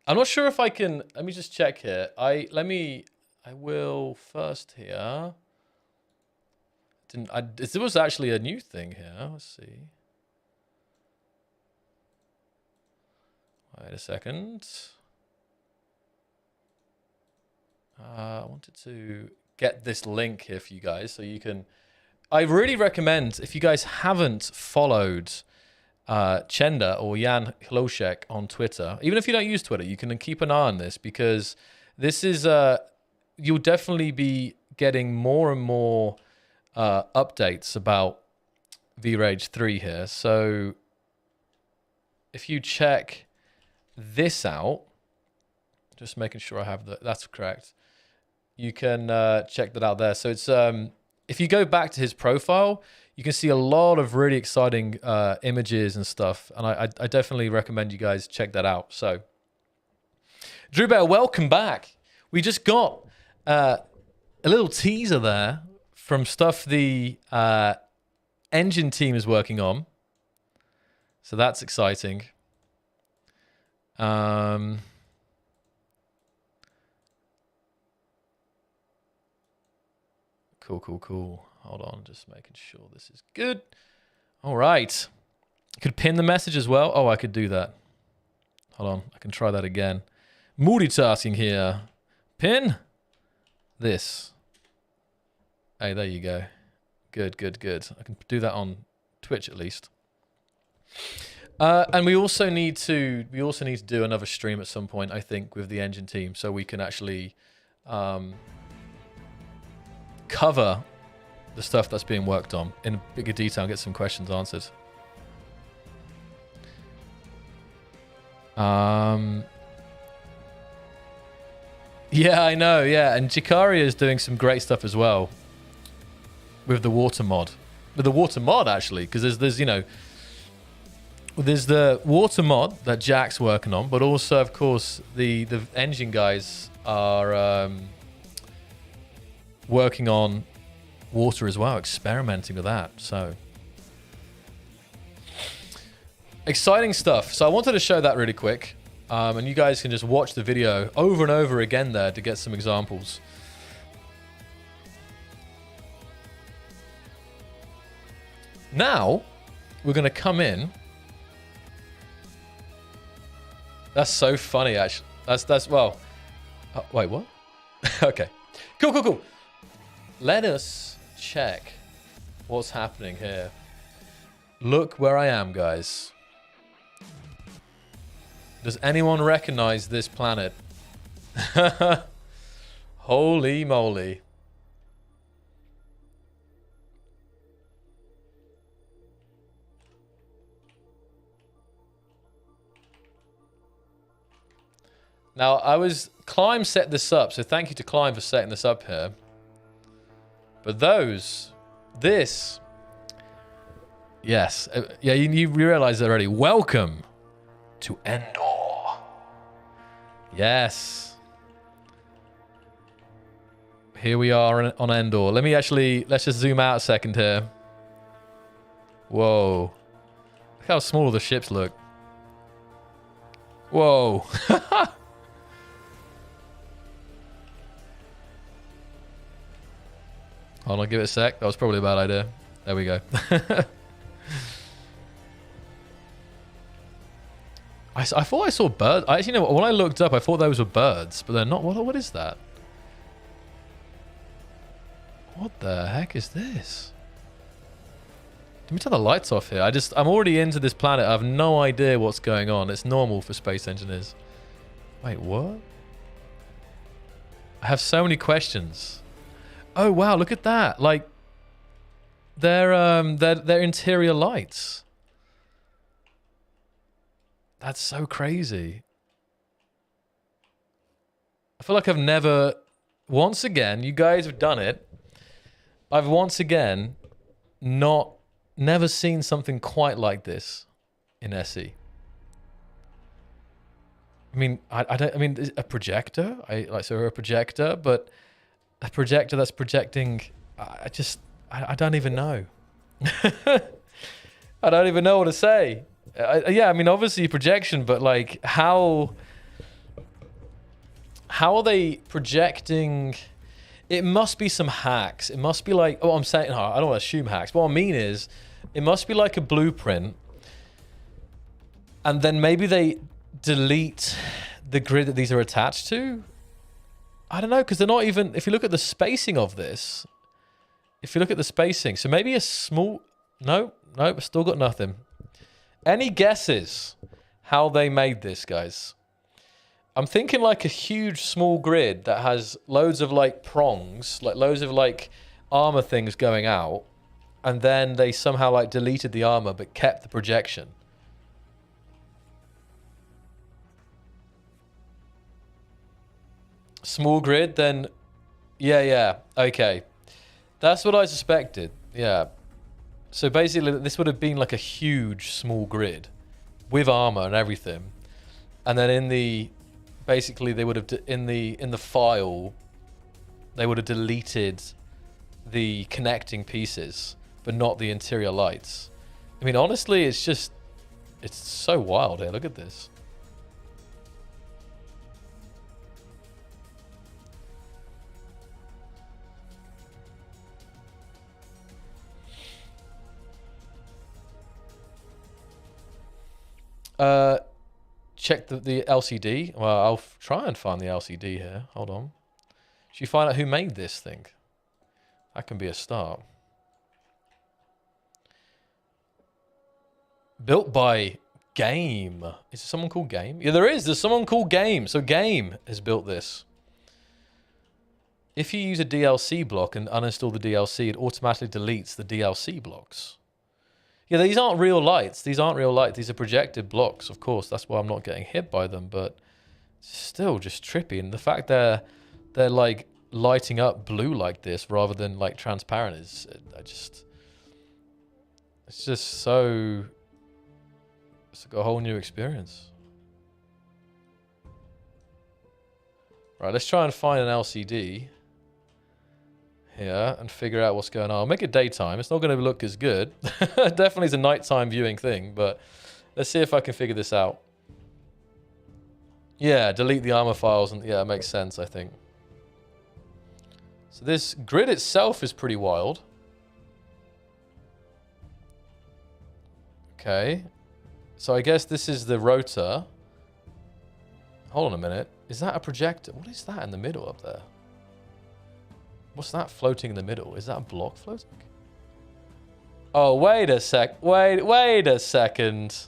I'm not sure if I can. Let me just check here. I will first here. There was actually a new thing here. Let's see. Wait a second. I wanted to get this link here for you guys so you can. I really recommend, if you guys haven't followed Chenda or Jan Hlošek on Twitter, even if you don't use Twitter, you can keep an eye on this, because this is you'll definitely be getting more and more updates about V-Rage 3 here. So if you check this out, just making sure I have that's correct, you can check that out there. So it's if you go back to his profile, you can see a lot of really exciting images and stuff. And I definitely recommend you guys check that out. So, Drew Bear, welcome back. We just got a little teaser there from stuff the engine team is working on. So that's exciting. Cool. Hold on, just making sure this is good. All right. I could pin the message as well. Oh, I could do that. Hold on, I can try that again. Multitasking here. Pin this. Hey, there you go. Good. I can do that on Twitch at least. And we also need to do another stream at some point, I think, with the engine team, so we can actually cover the stuff that's being worked on in bigger detail and get some questions answered. Yeah, I know, yeah. And Jikaria is doing some great stuff as well with the water mod. With the water mod, actually, because there's you know, there's the water mod that Jack's working on, but also, of course, the engine guys are working on water as well, experimenting with that. So exciting stuff. So I wanted to show that really quick, and you guys can just watch the video over and over again there to get some examples. Now, we're going to come in. That's so funny, actually. That's well... wait, what? Okay. Cool. Let us check what's happening here. Look where I am, guys. Does anyone recognize this planet? Holy moly. Now, Climb set this up, so thank you to Climb for setting this up here. But yes. Yeah, you realize it already. Welcome to Endor. Yes. Here we are on Endor. Let's just zoom out a second here. Whoa. Look how small the ships look. Whoa. Hold on, give it a sec. That was probably a bad idea. There we go. I thought I saw birds. I actually know when I looked up, I thought those were birds, but they're not. What is that? What the heck is this? Let me turn the lights off here. I'm already into this planet. I have no idea what's going on. It's normal for space engineers. Wait, what? I have so many questions. Oh wow, look at that! Like, they're interior lights. That's so crazy. I feel like I've never... Once again, you guys have done it. I've once again never seen something quite like this in SE. I mean, I mean, a projector? So a projector, but a projector that's projecting... I don't even know. I don't even know what to say. Yeah, I mean, obviously projection, but like, how are they projecting? It must be some hacks. It must be like, oh, I'm saying, I don't want to assume hacks. What I mean is, it must be like a blueprint, and then maybe they delete the grid that these are attached to. I don't know, because they're not even, if you look at the spacing of this, so maybe a small, no, still got nothing. Any guesses how they made this, guys? I'm thinking like a huge small grid that has loads of like prongs, like loads of like armor things going out, and then they somehow like deleted the armor but kept the projection. Small grid, then yeah, okay. That's what I suspected, yeah. So basically, this would have been like a huge small grid with armor and everything, and then basically they would have in the file, they would have deleted the connecting pieces, but not the interior lights. I mean, honestly, it's so wild here. Look at this. Check the LCD. Well, I'll try and find the LCD here. Hold on. Should you find out who made this thing? That can be a start. Built by Game. Is there someone called Game? Yeah, there is. There's someone called Game. So Game has built this. If you use a DLC block and uninstall the DLC, it automatically deletes the DLC blocks. Yeah, these aren't real lights. These aren't real lights. These are projected blocks, of course. That's why I'm not getting hit by them, but still just trippy. And the fact they're like lighting up blue like this rather than like transparent is, it's just so, it's like a whole new experience. Right, let's try and find an LCD here and figure out what's going on. I'll make it daytime. It's not going to look as good. Definitely is a nighttime viewing thing, but let's see if I can figure this out. Yeah, delete the armor files, and yeah, it makes sense, I think. So this grid itself is pretty wild. Okay. So I guess this is the rotor. Hold on a minute. Is that a projector? What is that in the middle up there? What's that floating in the middle? Is that a block floating? Oh, wait a sec. Wait a second.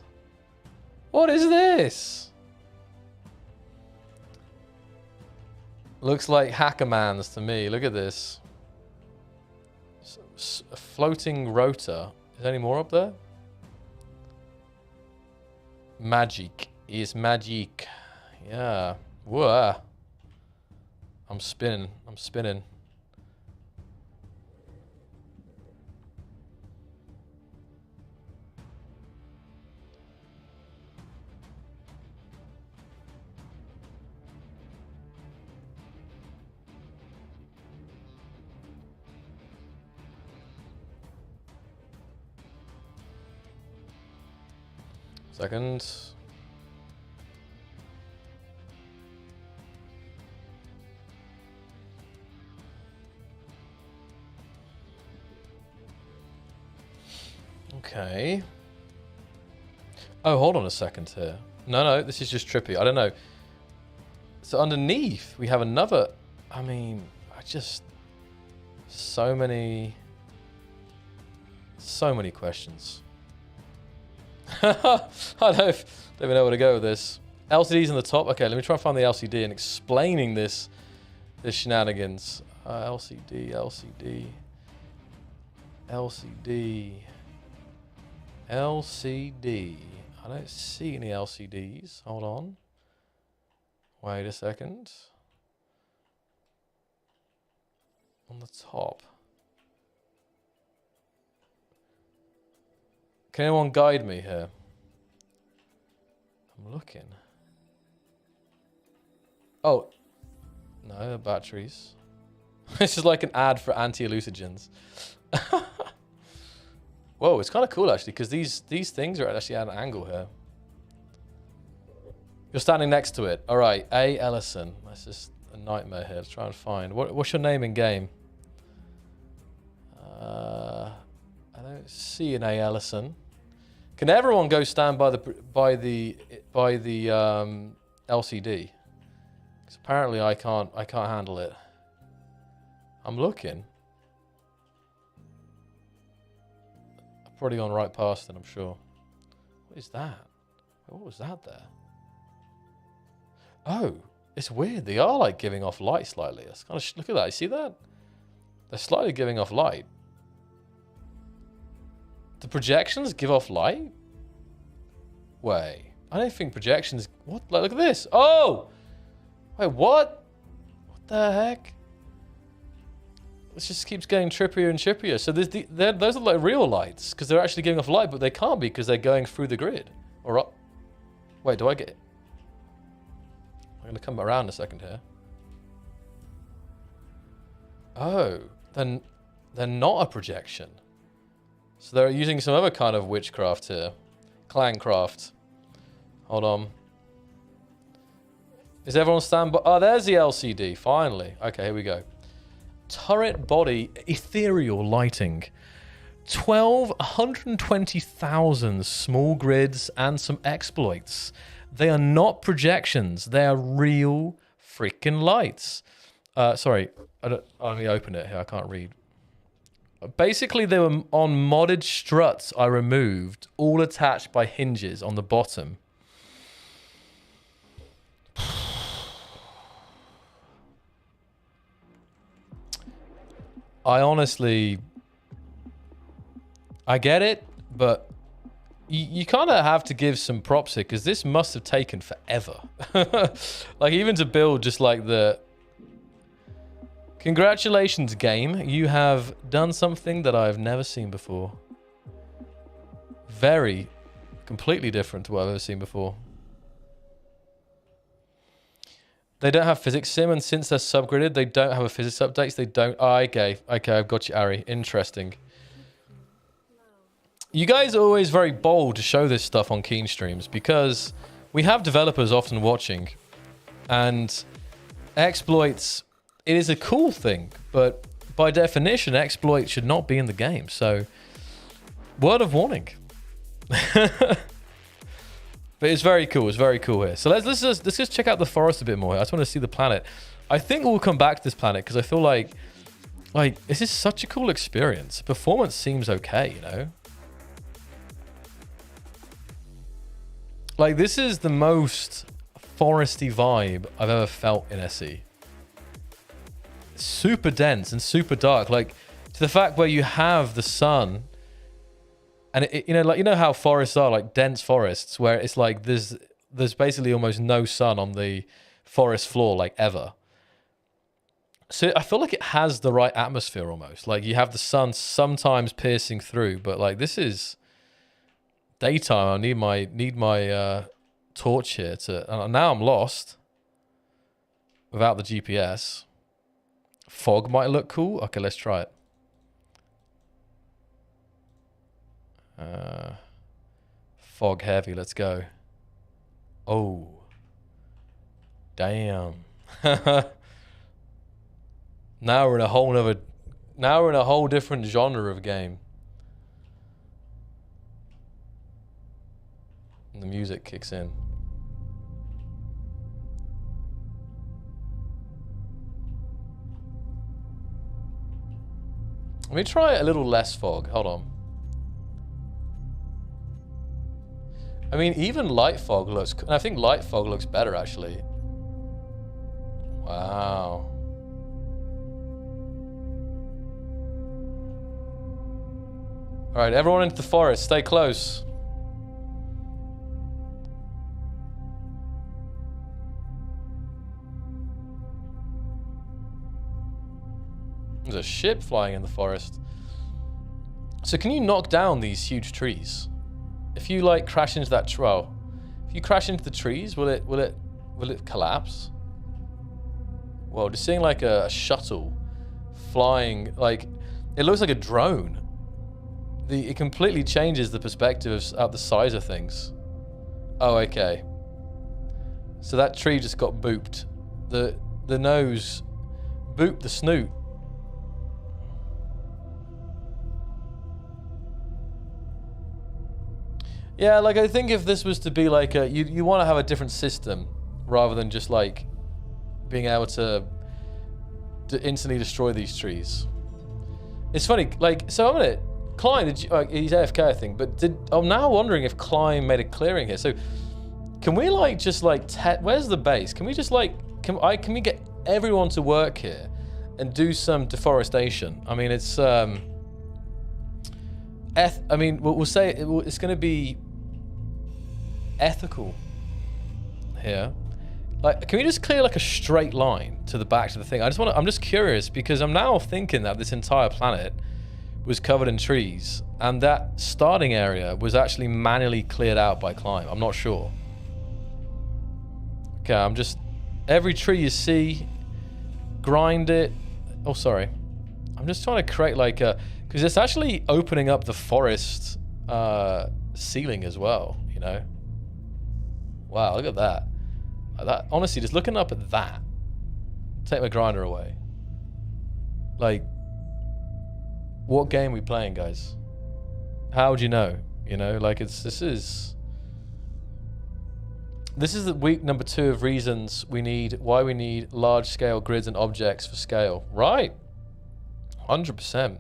What is this? Looks like Hackerman's to me. Look at this. A floating rotor. Is there any more up there? Magic is magic. Yeah. Whoa. I'm spinning. I'm spinning. Second. Okay. Oh, hold on a second here. No, this is just trippy. I don't know. So underneath, we have another... I mean, so many questions. I don't even know where to go with this. LCD's on the top. Okay, let me try and find the LCD and explaining this shenanigans. LCD. I don't see any LCDs. Hold on. Wait a second. On the top. Can anyone guide me here? I'm looking. Oh. No, batteries. This is like an ad for anti-hallucinogens. Whoa, it's kind of cool actually, because these things are actually at an angle here. You're standing next to it. All right, A. Ellison. That's just a nightmare here to try and find. What's your name in game? I don't see an A. Ellison. Can everyone go stand by the LCD? Because apparently I can't handle it. I'm looking. I've probably gone right past it, I'm sure. What is that? What was that there? Oh, it's weird. They are like giving off light slightly. It's kind of look at that. You see that? They're slightly giving off light. The projections give off light? Wait, I don't think projections... What? Like, look at this. Oh! Wait, what? What the heck? This just keeps getting trippier and trippier. So those are like real lights, because they're actually giving off light, but they can't be because they're going through the grid. Or up. Wait, do I get it? I'm going to come around in a second here. Oh, then they're not a projection. So they're using some other kind of witchcraft here. Clancraft. Hold on. Is everyone stand by? Oh, there's the LCD, finally. Okay, here we go. Turret body ethereal lighting. 120,000 small grids and some exploits. They are not projections. They are real freaking lights. Sorry, let me open it here. I can't read. Basically, they were on modded struts I removed, all attached by hinges on the bottom. I honestly... I get it, but you kind of have to give some props here, because this must have taken forever. Like, even to build just like the... Congratulations, game. You have done something that I've never seen before. Very, completely different to what I've ever seen before. They don't have physics sim, and since they're subgridded, they don't have a physics updates. They don't... Oh, okay, I've got you, Ari. Interesting. You guys are always very bold to show this stuff on Keen streams, because we have developers often watching, and exploits... It is a cool thing, but by definition, exploits should not be in the game. So, word of warning. But it's very cool. It's very cool here. So let's just check out the forest a bit more. I just want to see the planet. I think we'll come back to this planet because I feel like this is such a cool experience. Performance seems okay, you know. Like this is the most foresty vibe I've ever felt in SE. Super dense and super dark. Like to the fact where you have the sun. And you know, like you know how forests are, like dense forests, where it's like there's basically almost no sun on the forest floor, like ever. So I feel like it has the right atmosphere almost. Like you have the sun sometimes piercing through, but like this is daytime. I need my torch here to. And now I'm lost without the GPS. Fog might look cool. Okay, let's try it. Fog heavy, let's go. Oh. Damn. Now we're in a whole different genre of game. And the music kicks in. Let me try a little less fog. Hold on. I mean, even light fog looks... I think light fog looks better, actually. Wow. All right, everyone into the forest. Stay close. There's a ship flying in the forest. So can you knock down these huge trees? If you like crash into that well, if you crash into the trees, will it collapse? Well, just seeing like a shuttle flying, like it looks like a drone. It completely changes the perspective of the size of things. Oh, okay. So that tree just got booped. The nose booped the snoot. Yeah, like I think if this was to be like you want to have a different system rather than just like being able to instantly destroy these trees. It's funny, like so I'm gonna Klein. He's AFK, I think, but I'm now wondering if Klein made a clearing here. So can we like just like where's the base? Can we just like can we get everyone to work here and do some deforestation? I mean, it's I mean we'll say it's going to be ethical here. Like, can we just clear like a straight line to the back to the thing? I'm just curious because I'm now thinking that this entire planet was covered in trees and that starting area was actually manually cleared out by Climb. I'm not sure. Okay, I'm just every tree you see, grind it. Oh, sorry. I'm just trying to create like a because it's actually opening up the forest ceiling as well, you know. Wow, look at that. That honestly, just looking up at that. Take my grinder away. Like, what game are we playing, guys? How would you know? You know, like this is the week number 2 of reasons why we need large scale grids and objects for scale. Right. 100%.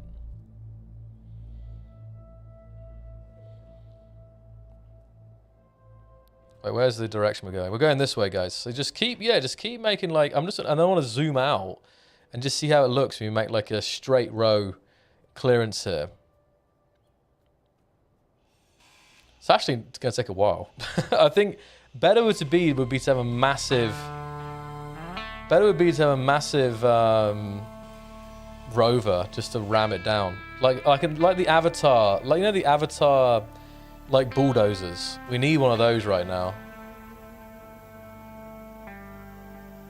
Wait, where's the direction we're going? We're going this way, guys. So just keep making like, and I want to zoom out and just see how it looks when you make like a straight row clearance here. It's actually going to take a while. I think better would be to have a massive rover just to ram it down. Like the Avatar, like you know the Avatar like bulldozers. We need one of those right now.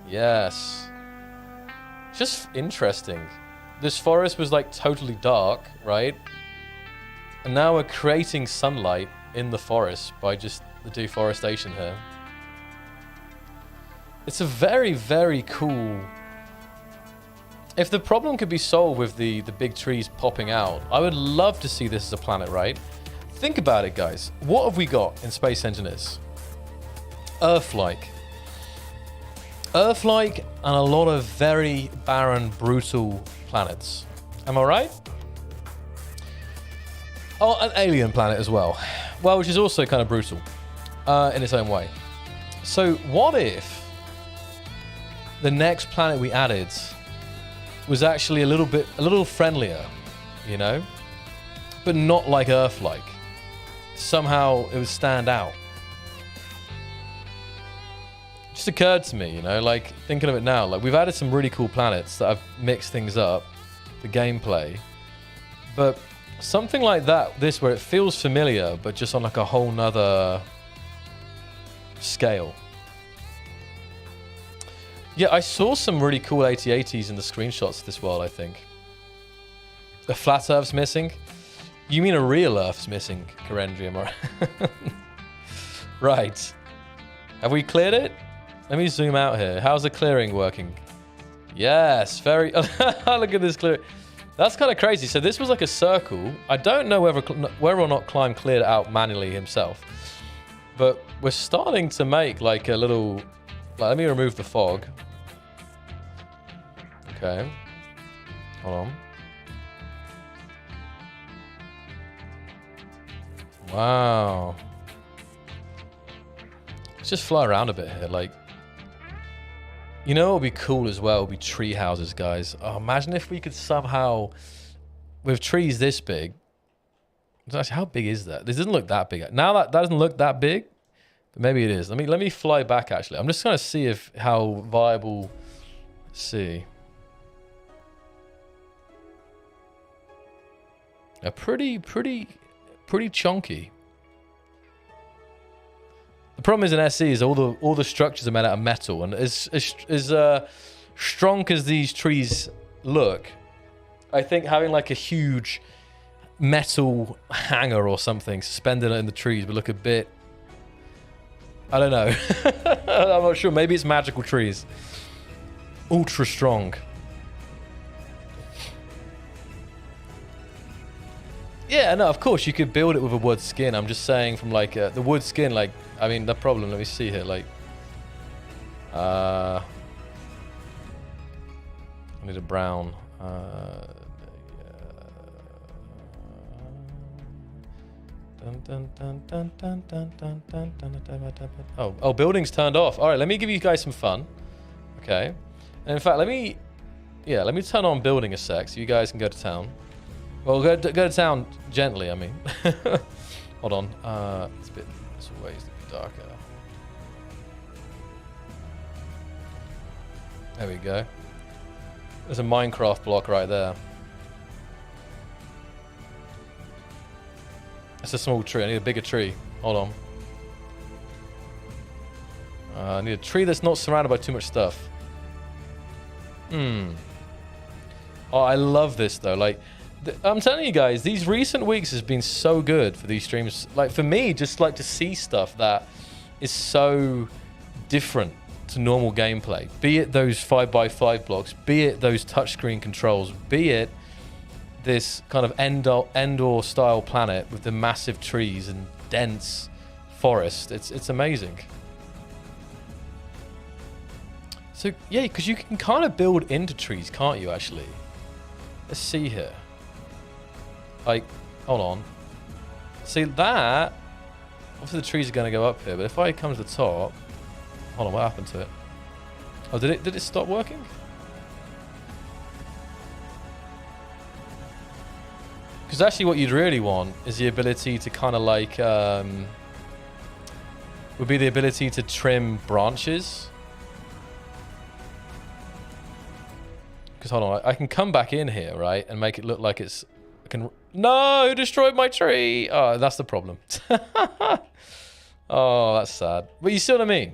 Yes. It's just interesting. This forest was like totally dark, right? And now we're creating sunlight in the forest by just the deforestation here. It's a very, very cool... If the problem could be solved with the big trees popping out, I would love to see this as a planet, right? think about it, guys. What have we got in Space Engineers? Earth-like. Earth-like and a lot of very barren, brutal planets. Am I right? Oh, an alien planet as well. Well, which is also kind of brutal in its own way. So what if the next planet we added was actually a little friendlier, you know? But not like Earth-like. Somehow it would stand out. Just occurred to me, you know, like thinking of it now, like we've added some really cool planets that have mixed things up, the gameplay. But something like that, this where it feels familiar, but just on like a whole nother scale. Yeah, I saw some really cool AT-ATs in the screenshots of this world, I think. A flat Earth's missing? You mean a real Earth's missing, Corendrium? Right. Have we cleared it? Let me zoom out here. How's the clearing working? Yes, very... Look at this clearing. That's kind of crazy. So this was like a circle. I don't know whether or not Climb cleared it out manually himself. But we're starting to make like a little... Like, let me remove the fog. Okay. Hold on. Wow. Let's just fly around a bit here. Like, you know what would be cool as well? Would be tree houses, guys. Oh, imagine if we could somehow, with trees this big. Actually, how big is that? This doesn't look that big. Now that doesn't look that big, but maybe it is. Let me fly back. Actually, I'm just gonna see if how viable. Let's see. A pretty chunky. The problem is in SE is all the structures are made out of metal, and as strong as these trees look, I think having like a huge metal hanger or something suspended in the trees would look a bit... I don't know. I'm not sure. Maybe it's magical trees. Ultra strong. Yeah, no, of course you could build it with a wood skin. I'm just saying from like the wood skin, like, I mean, the problem, let me see here, like, I need a brown, Oh, building's turned off. All right, let me give you guys some fun. Okay. And in fact, let me turn on building a sec so you guys can go to town. Well, go to town gently, I mean. Hold on. It's a bit... This way is a bit darker. There we go. There's a Minecraft block right there. It's a small tree. I need a bigger tree. Hold on. I need a tree that's not surrounded by too much stuff. Oh, I love this, though. Like... I'm telling you guys, these recent weeks has been so good for these streams. Like, for me, just like to see stuff that is so different to normal gameplay. Be it those 5x5 blocks, be it those touchscreen controls, be it this kind of Endor style planet with the massive trees and dense forest. It's amazing. So, yeah, because you can kind of build into trees, can't you, actually? Let's see here. Like, hold on. See that? Obviously the trees are going to go up here, but if I come to the top... Hold on, what happened to it? Oh, did it stop working? Because actually what you'd really want is the ability to kind of like... would be the ability to trim branches. Because hold on, I can come back in here, right? And make it look like it's... No, who destroyed my tree? Oh, that's the problem. Oh, that's sad. But you see what I mean?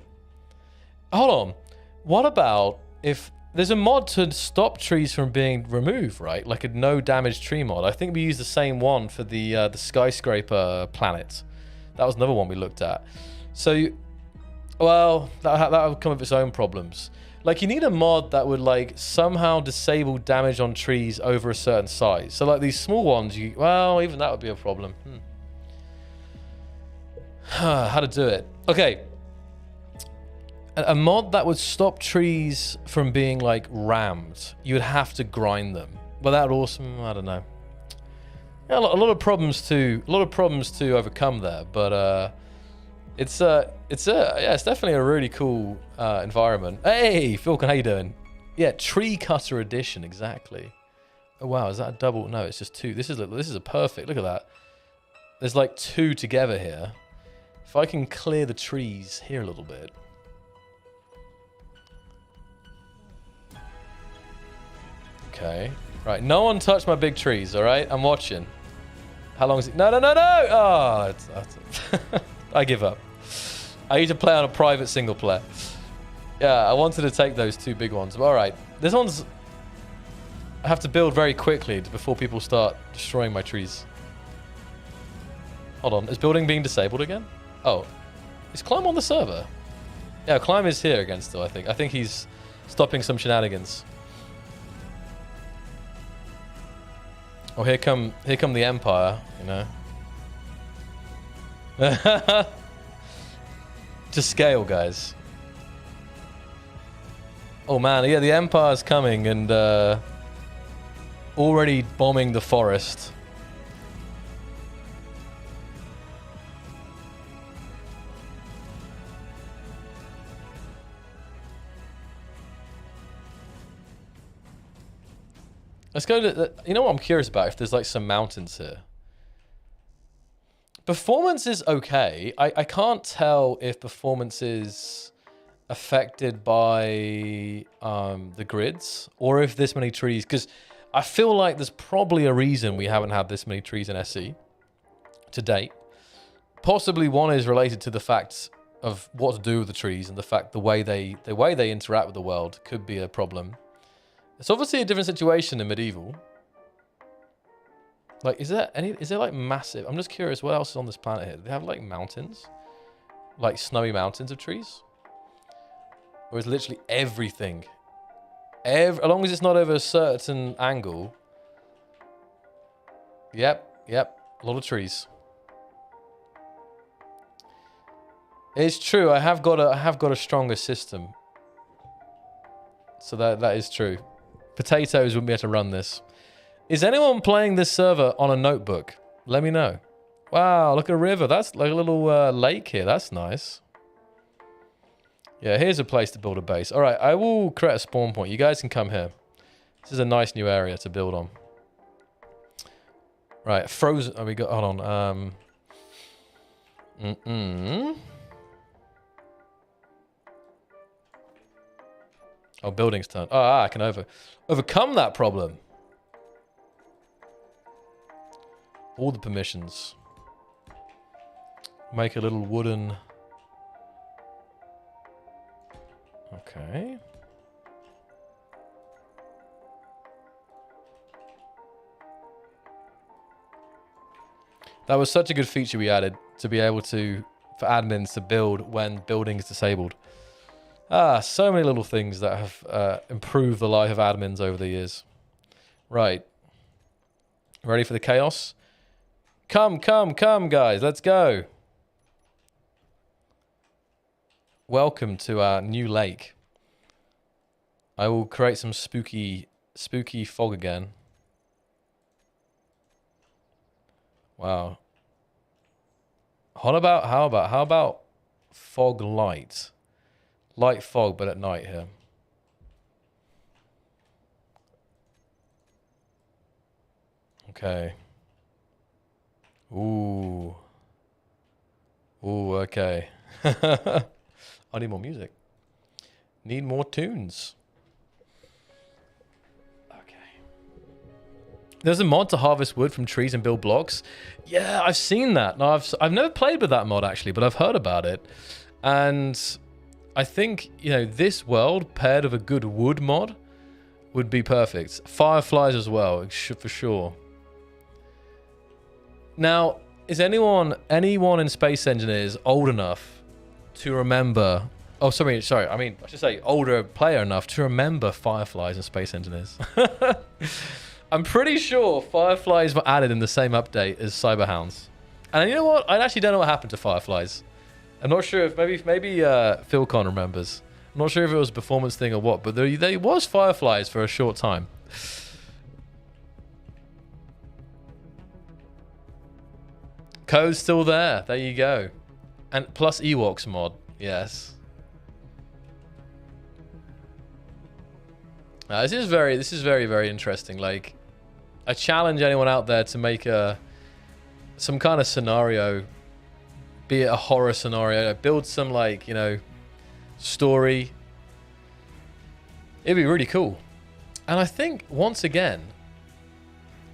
Hold on. What about if there's a mod to stop trees from being removed, right? Like a no damage tree mod. I think we used the same one for the skyscraper planet. That was another one we looked at. So, well, that would come with its own problems. Like, you need a mod that would, like, somehow disable damage on trees over a certain size. So, like, these small ones, well, even that would be a problem. How to do it. Okay. A mod that would stop trees from being like rammed. You would have to grind them. Well, that would awesome. I don't know. Yeah, a lot of problems to overcome there, but it's definitely a really cool environment. Hey, Falcon, how you doing? Yeah, tree cutter edition, exactly. Oh wow, is that a double? No, it's just two. This is a perfect. Look at that. There's like two together here. If I can clear the trees here a little bit. Okay. Right, no one touch my big trees, all right? I'm watching. How long is it? No, no, no, no! Oh, I give up. I need to play on a private single player. Yeah, I wanted to take those two big ones. But all right, this one's... I have to build very quickly before people start destroying my trees. Hold on, is building being disabled again? Oh, is Climb on the server? Yeah, Climb is here again still, I think. I think he's stopping some shenanigans. Oh, here come the Empire, you know. Just scale, guys. Oh man, yeah, the Empire's coming and already bombing the forest. Let's go to... You know what I'm curious about? If there's like some mountains here. Performance is okay. I can't tell if performance is affected by the grids or if this many trees... Because I feel like there's probably a reason we haven't had this many trees in SC to date. Possibly one is related to the fact of what to do with the trees and the fact the way they interact with the world could be a problem. It's obviously a different situation in medieval. Like, is there like massive... I'm just curious, what else is on this planet here? Do they have like mountains? Like snowy mountains of trees? Or is literally everything? As long as it's not over a certain angle. Yep, a lot of trees. It's true, I have got a stronger system. So that is true. Potatoes wouldn't be able to run this. Is anyone playing this server on a notebook? Let me know. Wow, look at a river. That's like a little lake here. That's nice. Yeah, here's a place to build a base. All right, I will create a spawn point. You guys can come here. This is a nice new area to build on. Right, frozen. Oh, we got... Hold on. Oh, building's turn. Oh, I can overcome that problem. All the permissions. Make a little wooden... Okay. That was such a good feature we added to be able to, for admins to build when building is disabled. Ah, so many little things that have improved the life of admins over the years. Right. Ready for the chaos? Come, guys. Let's go. Welcome to our new lake. I will create some spooky fog again. Wow. How about fog light? Light fog, but at night here. Okay. Ooh. Ooh, okay. I need more music. Need more tunes. Okay. There's a mod to harvest wood from trees and build blocks. Yeah, I've seen that. No, I've never played with that mod actually, but I've heard about it. And I think, you know, this world paired with a good wood mod would be perfect. Fireflies as well, for sure. Now, is anyone in Space Engineers old enough to remember... Oh, sorry. I mean, I should say older player enough to remember Fireflies and Space Engineers. I'm pretty sure Fireflies were added in the same update as Cyberhounds. And you know what? I actually don't know what happened to Fireflies. I'm not sure if maybe Philcon remembers. I'm not sure if it was a performance thing or what, but there was Fireflies for a short time. Code's still there. There you go. And plus Ewoks mod. Yes. This is very, very interesting. Like, I challenge anyone out there to make some kind of scenario, be it a horror scenario, build some, like, you know, story. It'd be really cool. And I think once again,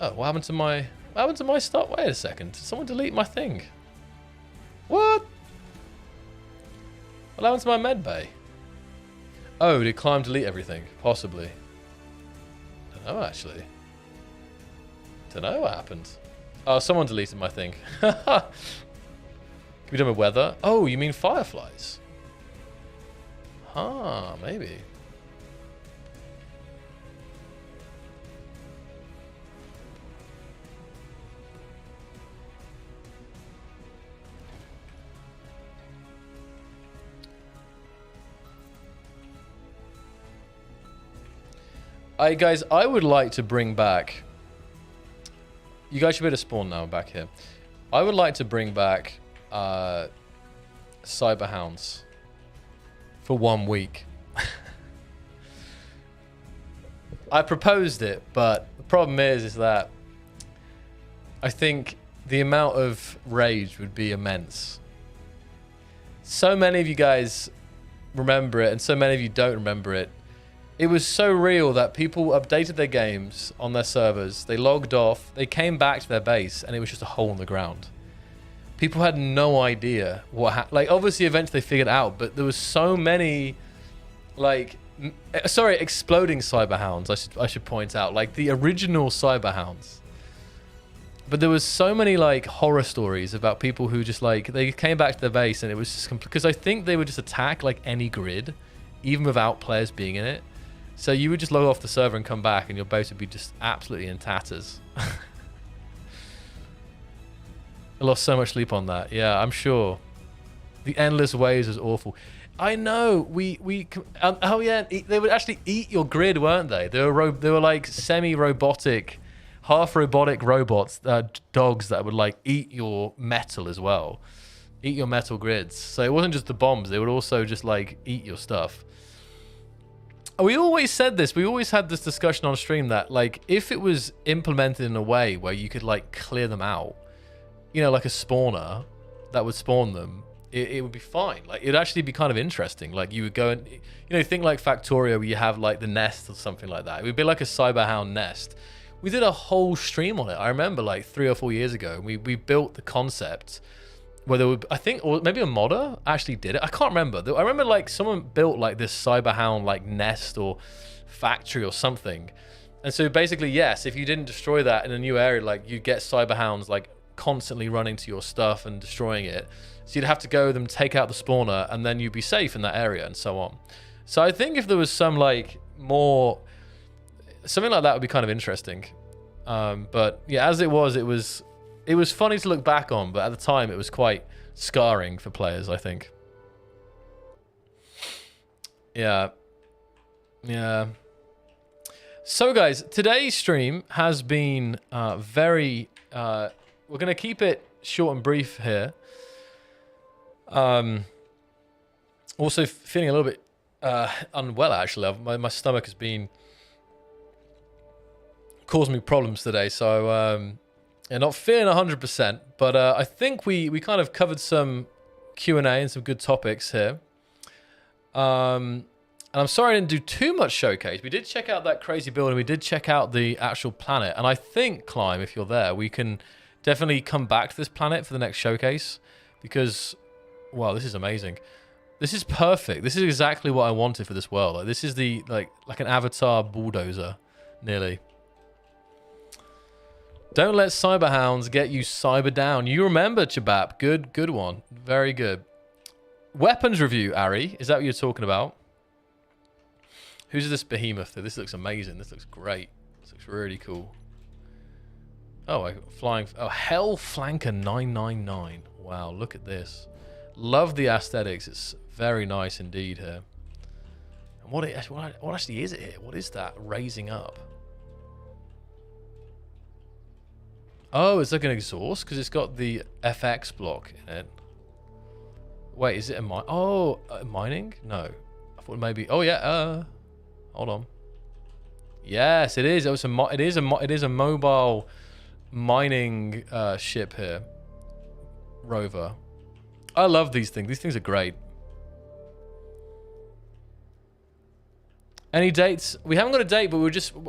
oh, what happened to my start? Wait a second, did someone delete my thing? What happened to my med bay? Oh, did Climb delete everything? Possibly. Don't know, actually. Don't know what happened. Oh, someone deleted my thing. Can we do with weather? Oh, you mean Fireflies? Huh, maybe. Guys, I would like to bring back... You guys should be able to spawn now back here. I would like to bring back Cyber Hounds for 1 week. I proposed it, but the problem is that I think the amount of rage would be immense. So many of you guys remember it, and so many of you don't remember it. It was so real that people updated their games on their servers. They logged off. They came back to their base, and it was just a hole in the ground. People had no idea what happened. Like, obviously, eventually they figured it out, but there was so many, like, exploding Cyberhounds, I should point out. Like, the original Cyberhounds. But there was so many, like, horror stories about people who just, like, they came back to their base, and it was just... Because I think they would just attack, like, any grid, even without players being in it. So you would just log off the server and come back, and your base would be just absolutely in tatters. I lost so much sleep on that. Yeah, I'm sure. The Endless Waves was awful. I know. Oh yeah, they would actually eat your grid, weren't they? They were like semi-robotic, half-robotic robots, dogs that would like eat your metal as well, eat your metal grids. So it wasn't just the bombs; they would also just like eat your stuff. We always said this. We always had this discussion on stream that, like, if it was implemented in a way where you could, like, clear them out, you know, like a spawner that would spawn them, it would be fine. Like, it'd actually be kind of interesting. Like, you would go and, you know, think like Factorio where you have, like, the nest or something like that. It would be like a Cyberhound nest. We did a whole stream on it. I remember, like, 3 or 4 years ago. We built the concept where there would, I think, or maybe a modder actually did it. I can't remember. I remember like someone built like this Cyberhound like nest or factory or something. And so basically, yes, if you didn't destroy that in a new area, like you'd get Cyberhounds like constantly running to your stuff and destroying it. So you'd have to go with them, take out the spawner, and then you'd be safe in that area and so on. So I think if there was some like more, something like that would be kind of interesting. But yeah, as it was funny to look back on, but at the time it was quite scarring for players, I think. Yeah. Yeah. So guys, today's stream has been very... we're going to keep it short and brief here. Also feeling a little bit unwell, actually. My stomach has been causing me problems today, so... Yeah, not feeling 100%, but I think we kind of covered some Q&A and some good topics here. And I'm sorry I didn't do too much showcase. We did check out that crazy build, and we did check out the actual planet. And I think, Climb, if you're there, we can definitely come back to this planet for the next showcase. Because, wow, this is amazing. This is perfect. This is exactly what I wanted for this world. Like, this is the like an Avatar bulldozer, nearly. Don't let Cyberhounds get you cyber down. You remember, Chabap. Good one. Very good. Weapons review, Ari. Is that what you're talking about? Who's this behemoth? This looks amazing. This looks great. This looks really cool. Oh, flying. Oh, Hell Flanker 999. Wow, look at this. Love the aesthetics. It's very nice indeed here. And what actually is it here? What is that raising up? Oh, it's like an exhaust because it's got the FX block in it. Wait, is it a mine? Oh, mining? No, I thought maybe. Oh yeah. Hold on. Yes, it is. It is a mobile mining ship here. Rover. I love these things. These things are great. Any dates? We haven't got a date, but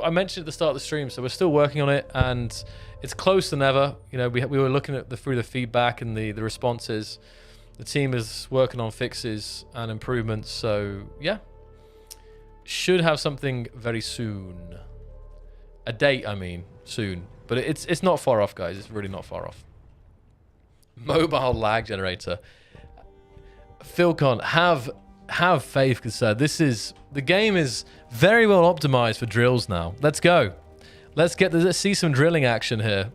I mentioned at the start of the stream, so we're still working on it, and it's close than ever. You know, we were looking at through the feedback and the responses. The team is working on fixes and improvements, so yeah. Should have something very soon. A date, I mean, soon. But it's not far off, guys. It's really not far off. Mobile lag generator. Philcon, have faith, because the game is very well optimized for drills now. Let's go. Let's see some drilling action here.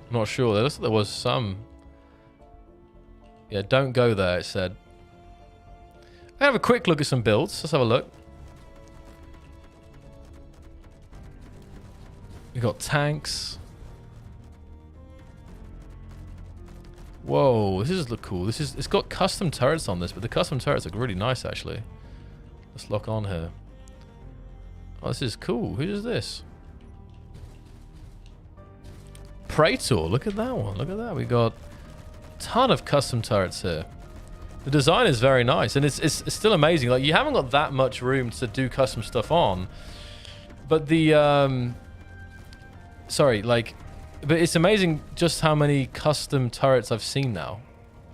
I'm not sure. There was some. Yeah, don't go there, it said. I have a quick look at some builds. Let's have a look. We got tanks. Whoa, this is look cool. It's got custom turrets on this, but the custom turrets look really nice actually. Let's lock on here. Oh, this is cool. Who is this? Praetor, look at that one. Look at that. We got a ton of custom turrets here. The design is very nice, and it's still amazing. Like, you haven't got that much room to do custom stuff on, but the but it's amazing just how many custom turrets I've seen now.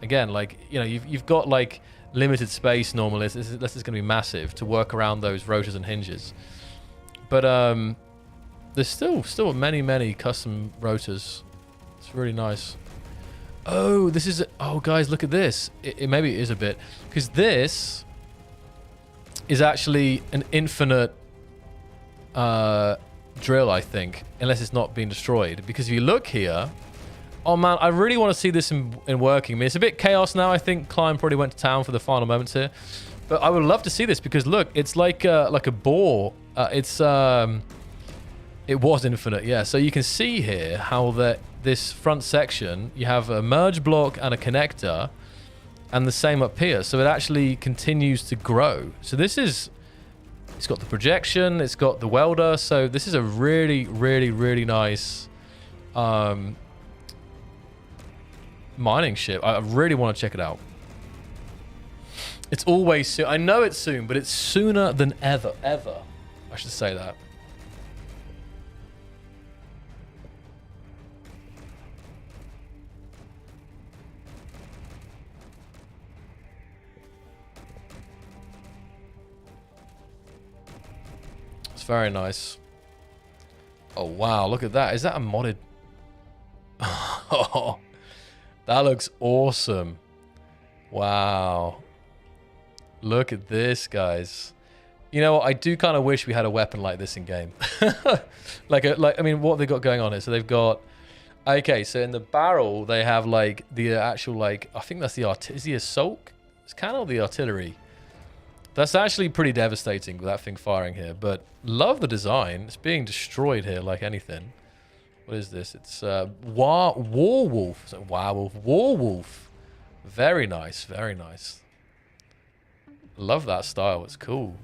Again, like, you know, you've got like limited space normally. This is going to be massive to work around those rotors and hinges, but there's still many custom rotors. It's really nice. Oh, this is... Oh, guys, look at this. Maybe it is a bit. Because this is actually an infinite drill, I think. Unless it's not being destroyed. Because if you look here... Oh, man, I really want to see this in working. I mean, it's a bit chaos now. I think Klein probably went to town for the final moments here. But I would love to see this because, look, it's like a bore. It was infinite, yeah. So you can see here how this front section, you have a merge block and a connector, and the same up here. So it actually continues to grow. So it's got the projection, it's got the welder. So this is a really nice mining ship. I really want to check it out. It's always soon. I know it's soon, but it's sooner than ever. I should say that. It's very nice. Oh, wow. Look at that. Is that a modded... Oh, that looks awesome. Wow. Look at this, guys. You know what? I do kind of wish we had a weapon like this in game. I mean, what have they got going on here? So they've got... Okay, so in the barrel, they have, like, the actual, like... I think that's the... Is the assault? It's kind of the artillery. That's actually pretty devastating with that thing firing here, but love the design. It's being destroyed here like anything. What is this? It's Warwolf. Warwolf. Very nice, very nice. Love that style. It's cool.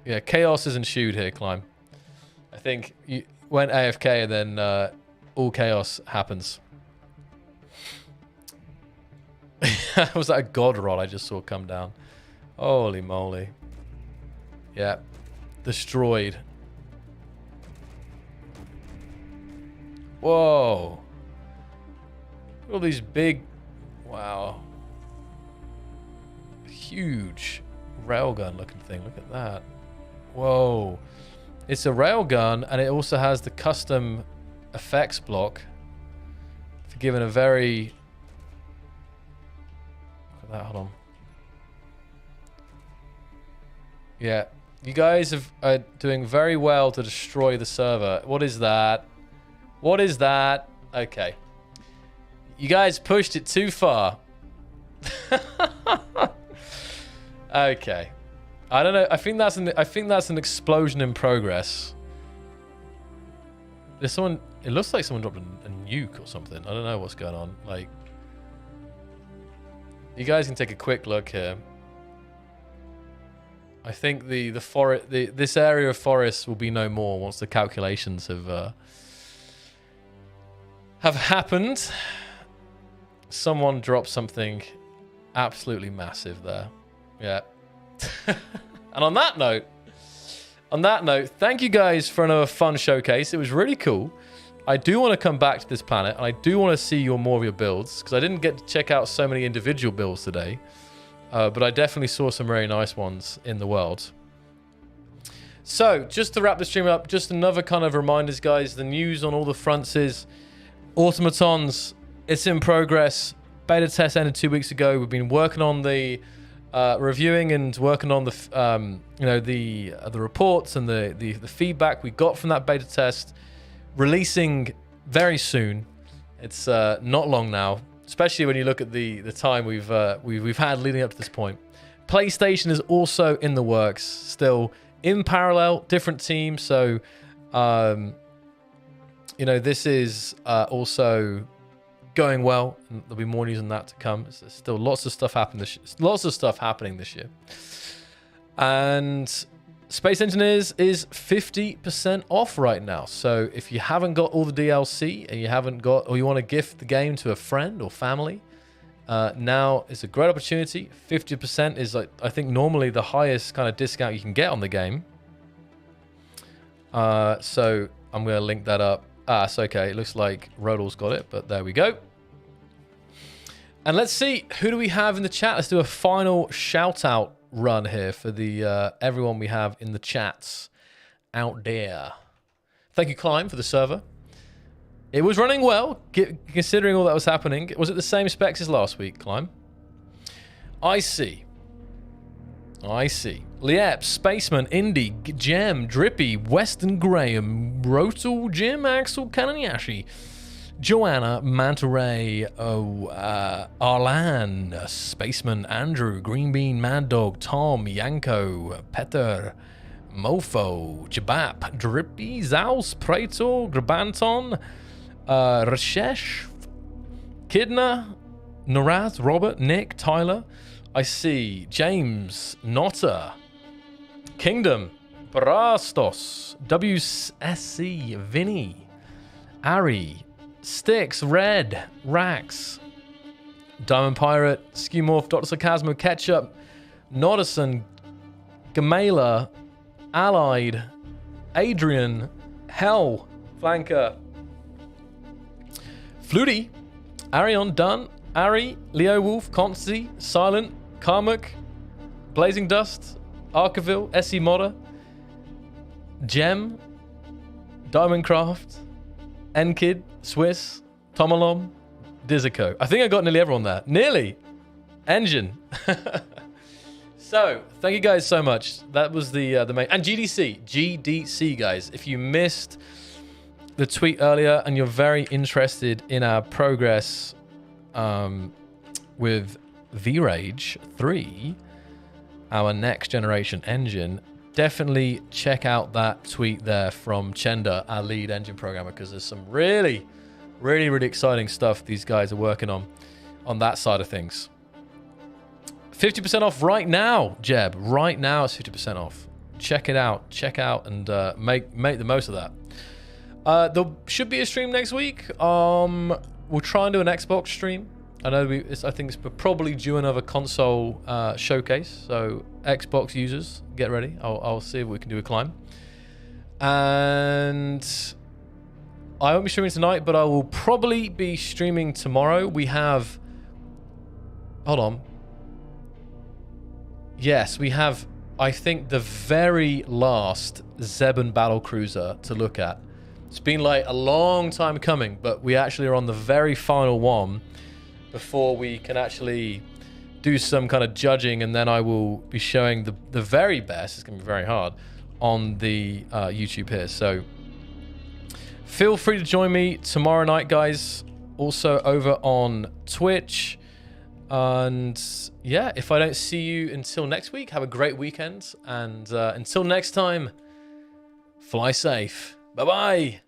Yeah, chaos is ensued here, Climb. I think you went AFK and then all chaos happens. Was that a god rod I just saw come down? Holy moly. Yeah. Destroyed. Whoa. All these big... Wow. Huge railgun looking thing. Look at that. Whoa. It's a railgun, and it also has the custom effects block for giving a very... Look at that, hold on. Yeah, you guys are doing very well to destroy the server. What is that? What is that? Okay. You guys pushed it too far. Okay. I don't know. I think that's an explosion in progress. There's someone. It looks like someone dropped a nuke or something. I don't know what's going on. Like, you guys can take a quick look here. I think the forest, this area of forest will be no more once the calculations have happened. Someone dropped something absolutely massive there. Yeah. And on that note, thank you guys for another fun showcase. It was really cool. I do want to come back to this planet, and I do want to see more of your builds, because I didn't get to check out so many individual builds today. But I definitely saw some very nice ones in the world. So, just to wrap the stream up, just another kind of reminders, guys. The news on all the fronts is automatons, it's in progress. Beta test ended 2 weeks ago. We've been working on the reviewing and working on the the reports and the feedback we got from that beta test. Releasing very soon. It's not long now. Especially when you look at the time we've had leading up to this point. PlayStation is also in the works, still in parallel, different team. So, this is also going well. And there'll be more news on that to come. There's still lots of stuff happening this year. And Space Engineers is 50% off right now. So if you haven't got all the DLC and you haven't got, or you want to gift the game to a friend or family, now is a great opportunity. 50% is, like, I think, normally the highest kind of discount you can get on the game. So I'm going to link that up. It's okay. It looks like Rodal's got it, but there we go. And let's see, who do we have in the chat? Let's do a final shout out run here for the everyone we have in the chats out there. Thank you, Climb, for the server. It was running well, considering all that was happening. Was it the same specs as last week, Climb? I see. Liep, Spaceman, Indy, Gem, Drippy, Weston Graham, Rotal, Jim, Axel, Kananyashi, Joanna, Manta Ray, Arlan, Spaceman, Andrew, Green Bean, Mad Dog, Tom, Yanko, Peter, Mofo, Jabap, Drippy, Zaus, Praetor, Grabanton, Rashesh, Kidna, Naraz, Robert, Nick, Tyler. I see James, Notta, Kingdom, Brastos, WSC, Vinny, Ari, Sticks, Red, Rax, Diamond Pirate, Skewmorph, Dr. Sarcasmo, Ketchup, Nodison, Gamela, Allied, Adrian, Hell, Flanker, Flutie, Arion, Dunn, Ari, Leo Wolf, Consti, Silent, Karmuk, Blazing Dust, Arkaville, SE Modder, Gem, Diamondcraft, Nkid, Swiss, Tomalom, Dizico. I think I got nearly everyone there. Nearly. Engine. So, thank you guys so much. That was the main... And GDC, guys. If you missed the tweet earlier and you're very interested in our progress with V-Rage 3, our next generation engine, definitely check out that tweet there from Chenda, our lead engine programmer, because there's some really exciting stuff these guys are working on that side of things. 50% off right now, Jeb. Right now it's 50% off. Check it out. Check out and make the most of that. There should be a stream next week. We'll try and do an Xbox stream. I know I think it's probably due another console showcase. So Xbox users, get ready. I'll see if we can do a climb. And I won't be streaming tonight, but I will probably be streaming tomorrow. We have... Hold on. Yes, we have, I think, the very last Zebun battlecruiser to look at. It's been like a long time coming, but we actually are on the very final one before we can actually do some kind of judging, and then I will be showing the very best. It's going to be very hard on the YouTube here. So feel free to join me tomorrow night, guys. Also over on Twitch. And yeah, if I don't see you until next week, have a great weekend. And until next time, fly safe. Bye-bye.